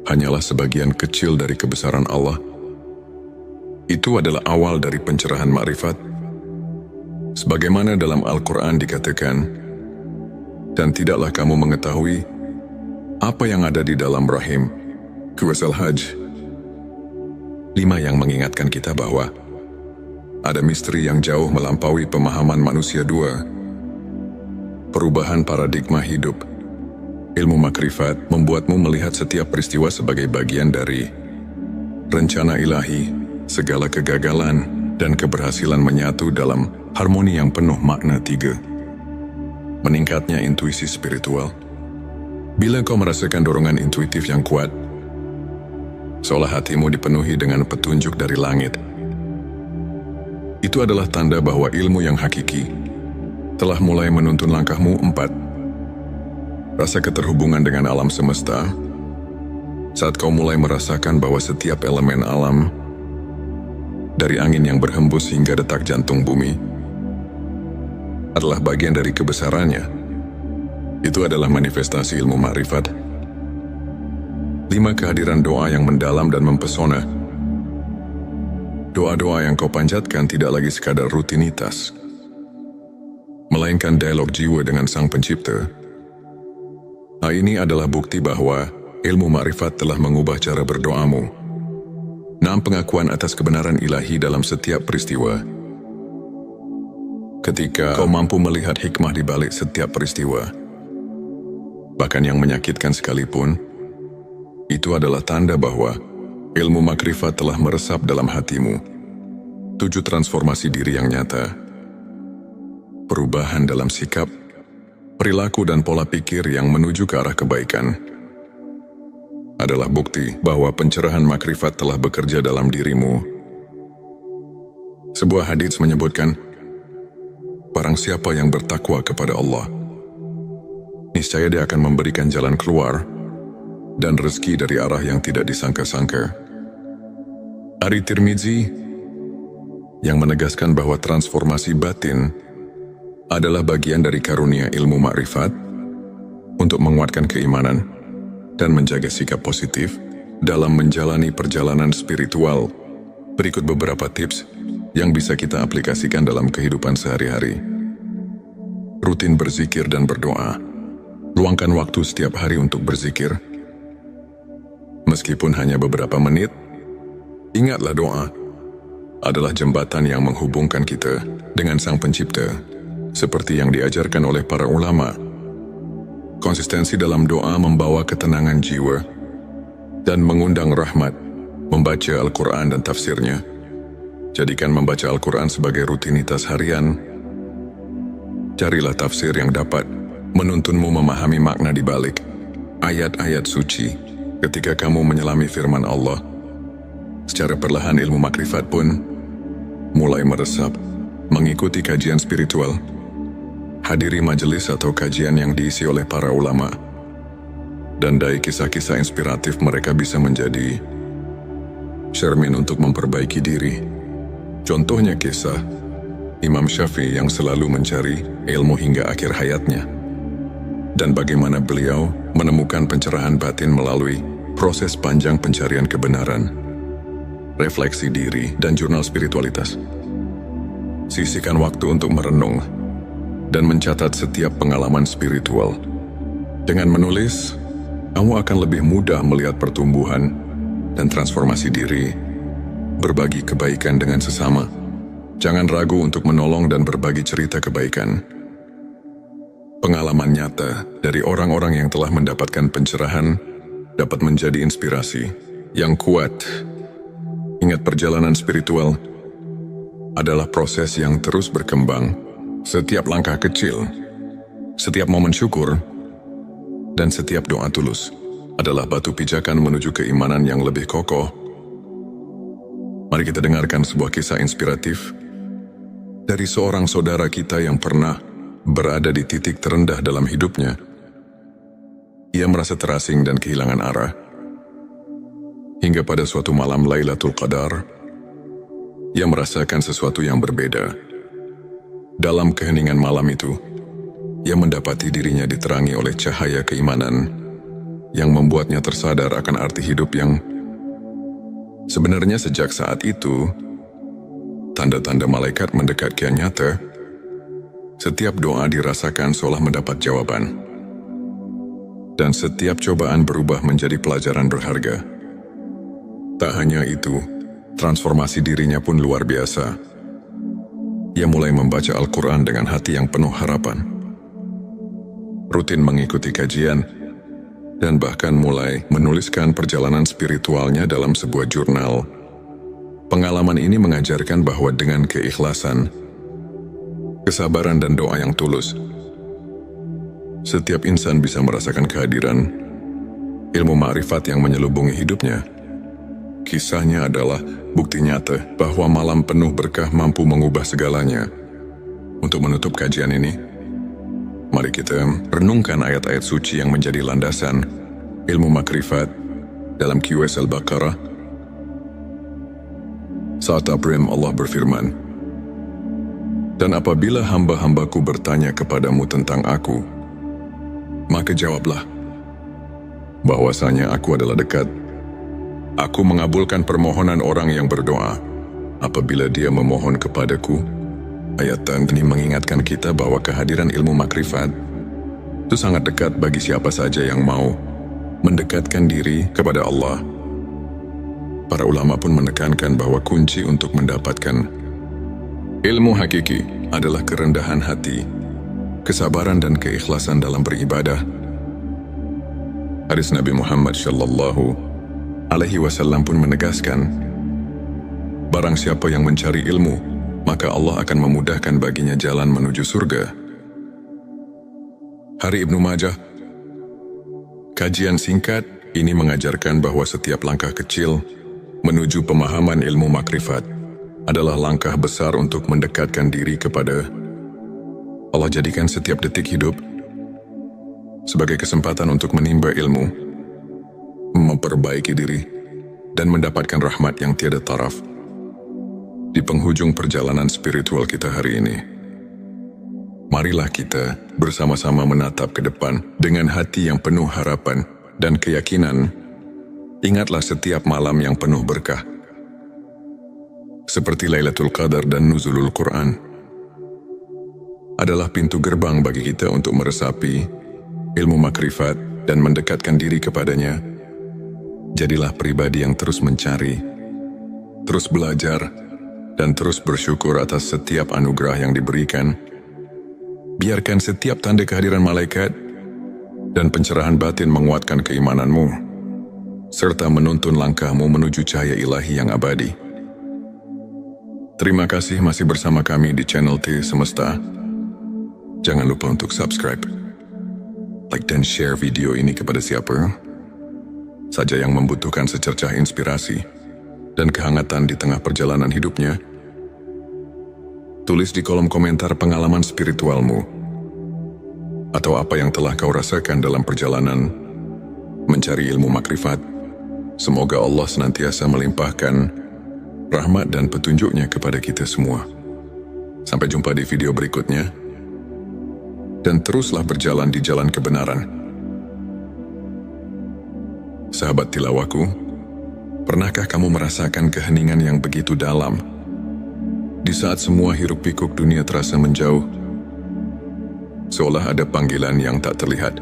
hanyalah sebagian kecil dari kebesaran Allah, itu adalah awal dari pencerahan makrifat. Sebagaimana dalam Al-Quran dikatakan, dan tidaklah kamu mengetahui apa yang ada di dalam rahim. Surah Al-Hajj 5 yang mengingatkan kita bahwa ada misteri yang jauh melampaui pemahaman manusia. 2. Perubahan paradigma hidup. Ilmu makrifat membuatmu melihat setiap peristiwa sebagai bagian dari rencana ilahi. Segala kegagalan dan keberhasilan menyatu dalam harmoni yang penuh makna. 3. Meningkatnya intuisi spiritual. Bila kau merasakan dorongan intuitif yang kuat, seolah hatimu dipenuhi dengan petunjuk dari langit, itu adalah tanda bahwa ilmu yang hakiki telah mulai menuntun langkahmu. 4. Rasa keterhubungan dengan alam semesta. Saat kau mulai merasakan bahwa setiap elemen alam, dari angin yang berhembus hingga detak jantung bumi, adalah bagian dari kebesarannya, itu adalah manifestasi ilmu makrifat. 5. Kehadiran doa yang mendalam dan mempesona. Doa-doa yang kau panjatkan tidak lagi sekadar rutinitas, melainkan dialog jiwa dengan Sang Pencipta. Hal ini adalah bukti bahwa ilmu makrifat telah mengubah cara berdoamu. 6. Pengakuan atas kebenaran ilahi dalam setiap peristiwa. Ketika kau mampu melihat hikmah di balik setiap peristiwa, bahkan yang menyakitkan sekalipun, itu adalah tanda bahwa ilmu makrifat telah meresap dalam hatimu. 7. Transformasi diri yang nyata. Perubahan dalam sikap, perilaku dan pola pikir yang menuju ke arah kebaikan adalah bukti bahwa pencerahan makrifat telah bekerja dalam dirimu. Sebuah hadits menyebutkan, barang siapa yang bertakwa kepada Allah, niscaya Dia akan memberikan jalan keluar dan rezeki dari arah yang tidak disangka-sangka. Ari Tirmizi yang menegaskan bahwa transformasi batin adalah bagian dari karunia ilmu makrifat untuk menguatkan keimanan dan menjaga sikap positif dalam menjalani perjalanan spiritual. Berikut beberapa tips yang bisa kita aplikasikan dalam kehidupan sehari-hari. Rutin berzikir dan berdoa. Luangkan waktu setiap hari untuk berzikir. Meskipun hanya beberapa menit, ingatlah doa adalah jembatan yang menghubungkan kita dengan Sang Pencipta, seperti yang diajarkan oleh para ulama. Konsistensi dalam doa membawa ketenangan jiwa dan mengundang rahmat. Membaca Al-Quran dan tafsirnya. Jadikan membaca Al-Quran sebagai rutinitas harian. Carilah tafsir yang dapat menuntunmu memahami makna di balik ayat-ayat suci. Ketika kamu menyelami firman Allah, secara perlahan ilmu makrifat pun mulai meresap. Mengikuti kajian spiritual. Hadiri majelis atau kajian yang diisi oleh para ulama. Dan dari kisah-kisah inspiratif mereka bisa menjadi cermin untuk memperbaiki diri. Contohnya kisah Imam Syafi'i yang selalu mencari ilmu hingga akhir hayatnya, dan bagaimana beliau menemukan pencerahan batin melalui proses panjang pencarian kebenaran, refleksi diri, dan jurnal spiritualitas. Sisihkan waktu untuk merenung dan mencatat setiap pengalaman spiritual. Dengan menulis, kamu akan lebih mudah melihat pertumbuhan dan transformasi diri. Berbagi kebaikan dengan sesama. Jangan ragu untuk menolong dan berbagi cerita kebaikan. Pengalaman nyata dari orang-orang yang telah mendapatkan pencerahan dapat menjadi inspirasi yang kuat. Ingat, perjalanan spiritual adalah proses yang terus berkembang. Setiap langkah kecil, setiap momen syukur, dan setiap doa tulus adalah batu pijakan menuju keimanan yang lebih kokoh. Mari kita dengarkan sebuah kisah inspiratif dari seorang saudara kita yang pernah berada di titik terendah dalam hidupnya. Ia merasa terasing dan kehilangan arah. Hingga pada suatu malam Lailatul Qadar, ia merasakan sesuatu yang berbeda. Dalam keheningan malam itu, ia mendapati dirinya diterangi oleh cahaya keimanan yang membuatnya tersadar akan arti hidup yang sebenarnya sejak saat itu, tanda-tanda malaikat mendekat kian nyata. Setiap doa dirasakan seolah mendapat jawaban. Dan setiap cobaan berubah menjadi pelajaran berharga. Tak hanya itu, transformasi dirinya pun luar biasa. Ia mulai membaca Al-Quran dengan hati yang penuh harapan. Rutin mengikuti kajian, dan bahkan mulai menuliskan perjalanan spiritualnya dalam sebuah jurnal. Pengalaman ini mengajarkan bahwa dengan keikhlasan, kesabaran dan doa yang tulus, setiap insan bisa merasakan kehadiran ilmu ma'rifat yang menyelubungi hidupnya. Kisahnya adalah bukti nyata bahwa malam penuh berkah mampu mengubah segalanya. Untuk menutup kajian ini, mari kita renungkan ayat-ayat suci yang menjadi landasan ilmu makrifat dalam QS Al-Baqarah. Saat Abrim Allah berfirman, "Dan apabila hamba-hambaku bertanya kepadamu tentang aku, maka jawablah bahwasanya aku adalah dekat. Aku mengabulkan permohonan orang yang berdoa apabila dia memohon kepadaku." Ayat ini mengingatkan kita bahwa kehadiran ilmu makrifat itu sangat dekat bagi siapa saja yang mau mendekatkan diri kepada Allah. Para ulama pun menekankan bahwa kunci untuk mendapatkan ilmu hakiki adalah kerendahan hati, kesabaran dan keikhlasan dalam beribadah. Hadis Nabi Muhammad SAW pun menegaskan, barang siapa yang mencari ilmu, maka Allah akan memudahkan baginya jalan menuju surga. Hari Ibnu Majah. Kajian singkat ini mengajarkan bahwa setiap langkah kecil menuju pemahaman ilmu makrifat adalah langkah besar untuk mendekatkan diri kepada Allah. Jadikan setiap detik hidup sebagai kesempatan untuk menimba ilmu, memperbaiki diri, dan mendapatkan rahmat yang tiada taraf. Di penghujung perjalanan spiritual kita hari ini, marilah kita bersama-sama menatap ke depan dengan hati yang penuh harapan dan keyakinan. Ingatlah setiap malam yang penuh berkah, seperti Lailatul Qadar dan Nuzulul Quran, adalah pintu gerbang bagi kita untuk meresapi ilmu makrifat dan mendekatkan diri kepadanya. Jadilah pribadi yang terus mencari, terus belajar, dan terus bersyukur atas setiap anugerah yang diberikan. Biarkan setiap tanda kehadiran malaikat dan pencerahan batin menguatkan keimananmu, serta menuntun langkahmu menuju cahaya ilahi yang abadi. Terima kasih masih bersama kami di channel T Semesta. Jangan lupa untuk subscribe, like dan share video ini kepada siapa saja yang membutuhkan secercah inspirasi dan kehangatan di tengah perjalanan hidupnya. Tulis di kolom komentar pengalaman spiritualmu atau apa yang telah kau rasakan dalam perjalanan mencari ilmu makrifat. Semoga Allah senantiasa melimpahkan rahmat dan petunjuknya kepada kita semua. Sampai jumpa di video berikutnya, dan teruslah berjalan di jalan kebenaran. Sahabat tilawahku, pernahkah kamu merasakan keheningan yang begitu dalam di saat semua hiruk-pikuk dunia terasa menjauh? Seolah ada panggilan yang tak terlihat,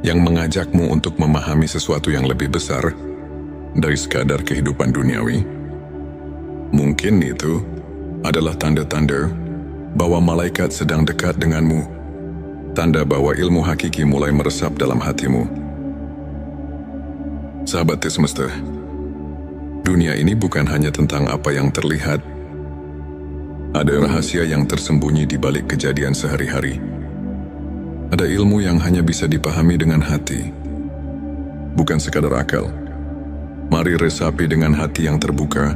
yang mengajakmu untuk memahami sesuatu yang lebih besar dari sekadar kehidupan duniawi. Mungkin itu adalah tanda-tanda bahwa malaikat sedang dekat denganmu, tanda bahwa ilmu hakiki mulai meresap dalam hatimu. Sahabat T Semesta, dunia ini bukan hanya tentang apa yang terlihat. Ada rahasia yang tersembunyi di balik kejadian sehari-hari. Ada ilmu yang hanya bisa dipahami dengan hati, bukan sekadar akal. Mari resapi dengan hati yang terbuka,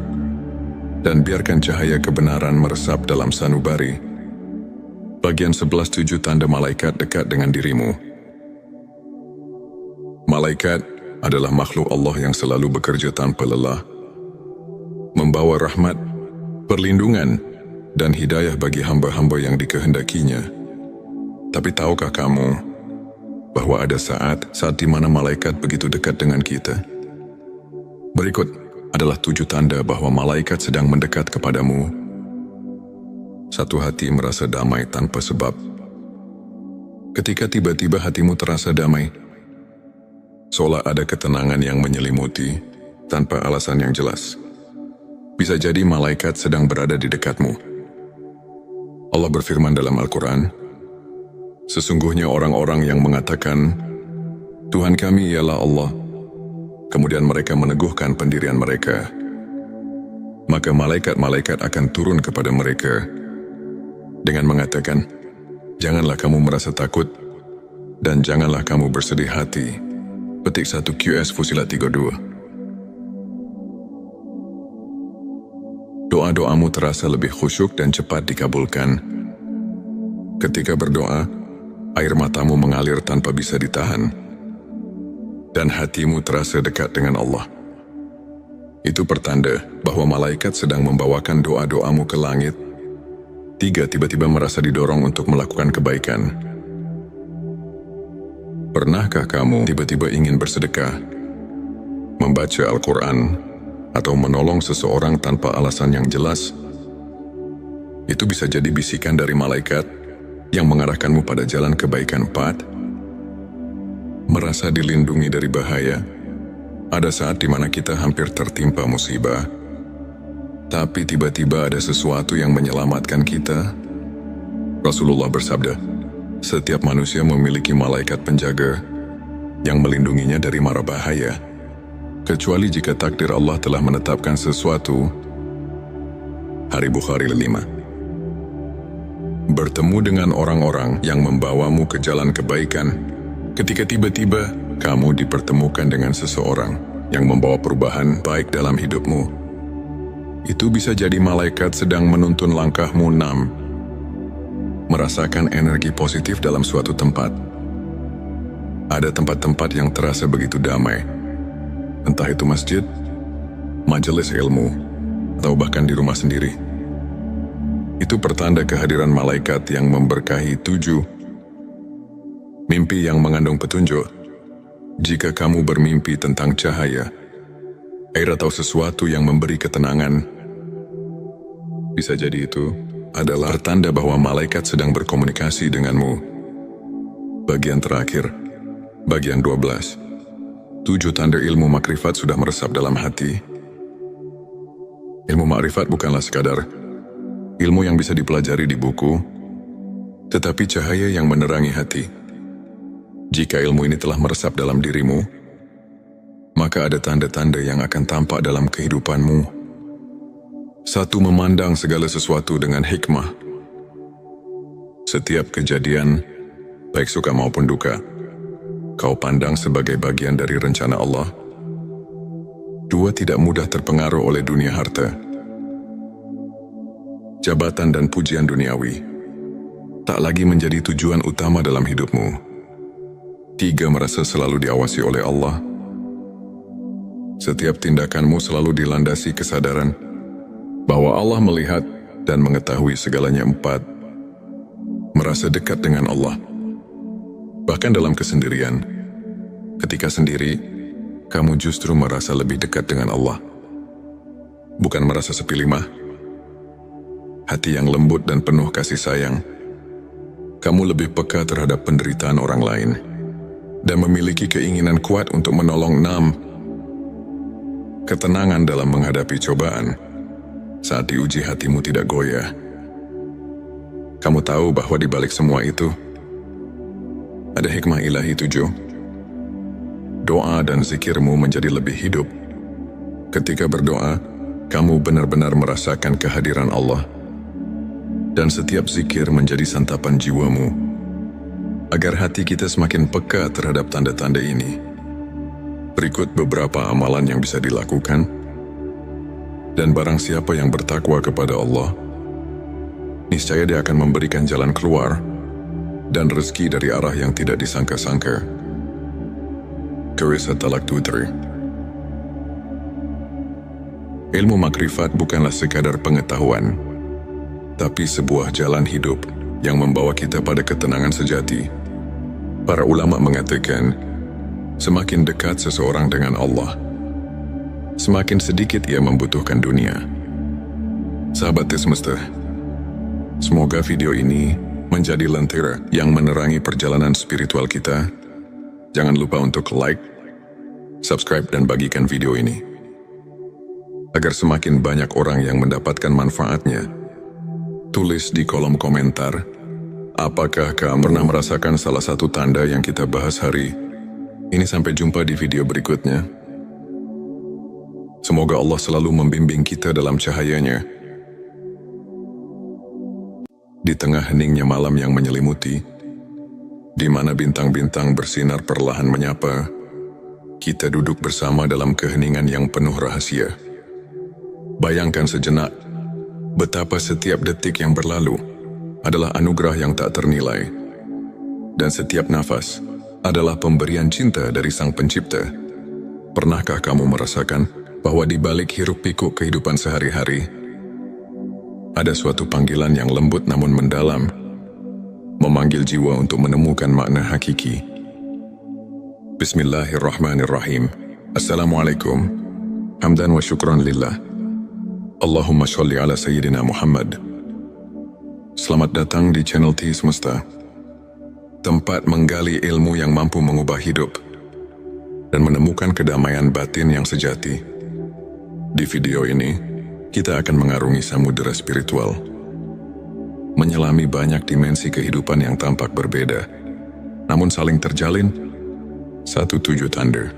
dan biarkan cahaya kebenaran meresap dalam sanubari. Bagian 11.7 tanda malaikat dekat dengan dirimu. Malaikat adalah makhluk Allah yang selalu bekerja tanpa lelah, membawa rahmat, perlindungan, dan hidayah bagi hamba-hamba yang dikehendakinya. Tapi tahukah kamu bahwa ada saat di mana malaikat begitu dekat dengan kita? Berikut adalah 7 tanda bahwa malaikat sedang mendekat kepadamu. 1. Hati merasa damai tanpa sebab. Ketika tiba-tiba hatimu terasa damai, seolah ada ketenangan yang menyelimuti tanpa alasan yang jelas. Bisa jadi malaikat sedang berada di dekatmu. Allah berfirman dalam Al-Quran, sesungguhnya orang-orang yang mengatakan, Tuhan kami ialah Allah, kemudian mereka meneguhkan pendirian mereka, maka malaikat-malaikat akan turun kepada mereka dengan mengatakan, janganlah kamu merasa takut dan janganlah kamu bersedih hati. Petik 1 QS Fusilat 32. Doa-doamu terasa lebih khusyuk dan cepat dikabulkan. Ketika berdoa, air matamu mengalir tanpa bisa ditahan, dan hatimu terasa dekat dengan Allah. Itu pertanda bahwa malaikat sedang membawakan doa-doamu ke langit. 3. Tiba-tiba merasa didorong untuk melakukan kebaikan. Pernahkah kamu tiba-tiba ingin bersedekah, membaca Al-Quran, atau menolong seseorang tanpa alasan yang jelas? Itu bisa jadi bisikan dari malaikat yang mengarahkanmu pada jalan kebaikan. 4. Merasa dilindungi dari bahaya. Ada saat di mana kita hampir tertimpa musibah, tapi tiba-tiba ada sesuatu yang menyelamatkan kita. Rasulullah bersabda, setiap manusia memiliki malaikat penjaga yang melindunginya dari mara bahaya, kecuali jika takdir Allah telah menetapkan sesuatu. Hari Bukhari 5. Bertemu dengan orang-orang yang membawamu ke jalan kebaikan. Ketika tiba-tiba kamu dipertemukan dengan seseorang yang membawa perubahan baik dalam hidupmu, itu bisa jadi malaikat sedang menuntun langkahmu. 6. Merasakan energi positif dalam suatu tempat. Ada tempat-tempat yang terasa begitu damai, entah itu masjid, majelis ilmu, atau bahkan di rumah sendiri. Itu pertanda kehadiran malaikat yang memberkahi. 7. Mimpi yang mengandung petunjuk. Jika kamu bermimpi tentang cahaya, air atau sesuatu yang memberi ketenangan, bisa jadi itu adalah tanda bahwa malaikat sedang berkomunikasi denganmu. Bagian terakhir, bagian 12. 7 tanda ilmu makrifat sudah meresap dalam hati. Ilmu makrifat bukanlah sekadar ilmu yang bisa dipelajari di buku, tetapi cahaya yang menerangi hati. Jika ilmu ini telah meresap dalam dirimu, maka ada tanda-tanda yang akan tampak dalam kehidupanmu. 1. Memandang segala sesuatu dengan hikmah. Setiap kejadian, baik suka maupun duka, kau pandang sebagai bagian dari rencana Allah. 2. Tidak mudah terpengaruh oleh dunia harta, jabatan dan pujian duniawi. Tak lagi menjadi tujuan utama dalam hidupmu. 3. Merasa selalu diawasi oleh Allah. Setiap tindakanmu selalu dilandasi kesadaran bahwa Allah melihat dan mengetahui segalanya. 4. Merasa dekat dengan Allah. Bahkan dalam kesendirian, ketika sendiri, kamu justru merasa lebih dekat dengan Allah. Bukan merasa sepi limah, hati yang lembut dan penuh kasih sayang. Kamu lebih peka terhadap penderitaan orang lain dan memiliki keinginan kuat untuk menolong. 6. Ketenangan dalam menghadapi cobaan. Saat diuji hatimu tidak goyah. Kamu tahu bahwa di balik semua itu ada hikmah ilahi. 7. Doa dan zikirmu menjadi lebih hidup. Ketika berdoa, kamu benar-benar merasakan kehadiran Allah, dan setiap zikir menjadi santapan jiwamu. Agar hati kita semakin peka terhadap tanda-tanda ini, berikut beberapa amalan yang bisa dilakukan. Dan barang siapa yang bertakwa kepada Allah, niscaya Dia akan memberikan jalan keluar dan rezeki dari arah yang tidak disangka-sangka. Qisat Talaq 23. Ilmu makrifat bukanlah sekadar pengetahuan, tapi sebuah jalan hidup yang membawa kita pada ketenangan sejati. Para ulama mengatakan, semakin dekat seseorang dengan Allah, semakin sedikit ia membutuhkan dunia. Sahabat semesta, semoga video ini menjadi lentera yang menerangi perjalanan spiritual kita. Jangan lupa untuk like, subscribe, dan bagikan video ini, agar semakin banyak orang yang mendapatkan manfaatnya. Tulis di kolom komentar, apakah kamu pernah merasakan salah satu tanda yang kita bahas hari ini? Sampai jumpa di video berikutnya. Semoga Allah selalu membimbing kita dalam cahayanya. Di tengah heningnya malam yang menyelimuti, di mana bintang-bintang bersinar perlahan menyapa, kita duduk bersama dalam keheningan yang penuh rahasia. Bayangkan sejenak, betapa setiap detik yang berlalu adalah anugerah yang tak ternilai, dan setiap nafas adalah pemberian cinta dari Sang Pencipta. Pernahkah kamu merasakan bahwa di balik hiruk-pikuk kehidupan sehari-hari, ada suatu panggilan yang lembut namun mendalam, memanggil jiwa untuk menemukan makna hakiki? Bismillahirrahmanirrahim. Assalamualaikum. Hamdan wa syukran lillah. Allahumma sholli ala Sayyidina Muhammad. Selamat datang di channel T Semesta, tempat menggali ilmu yang mampu mengubah hidup dan menemukan kedamaian batin yang sejati. Di video ini, kita akan mengarungi samudera spiritual, menyelami banyak dimensi kehidupan yang tampak berbeda, namun saling terjalin satu tujuan tanda.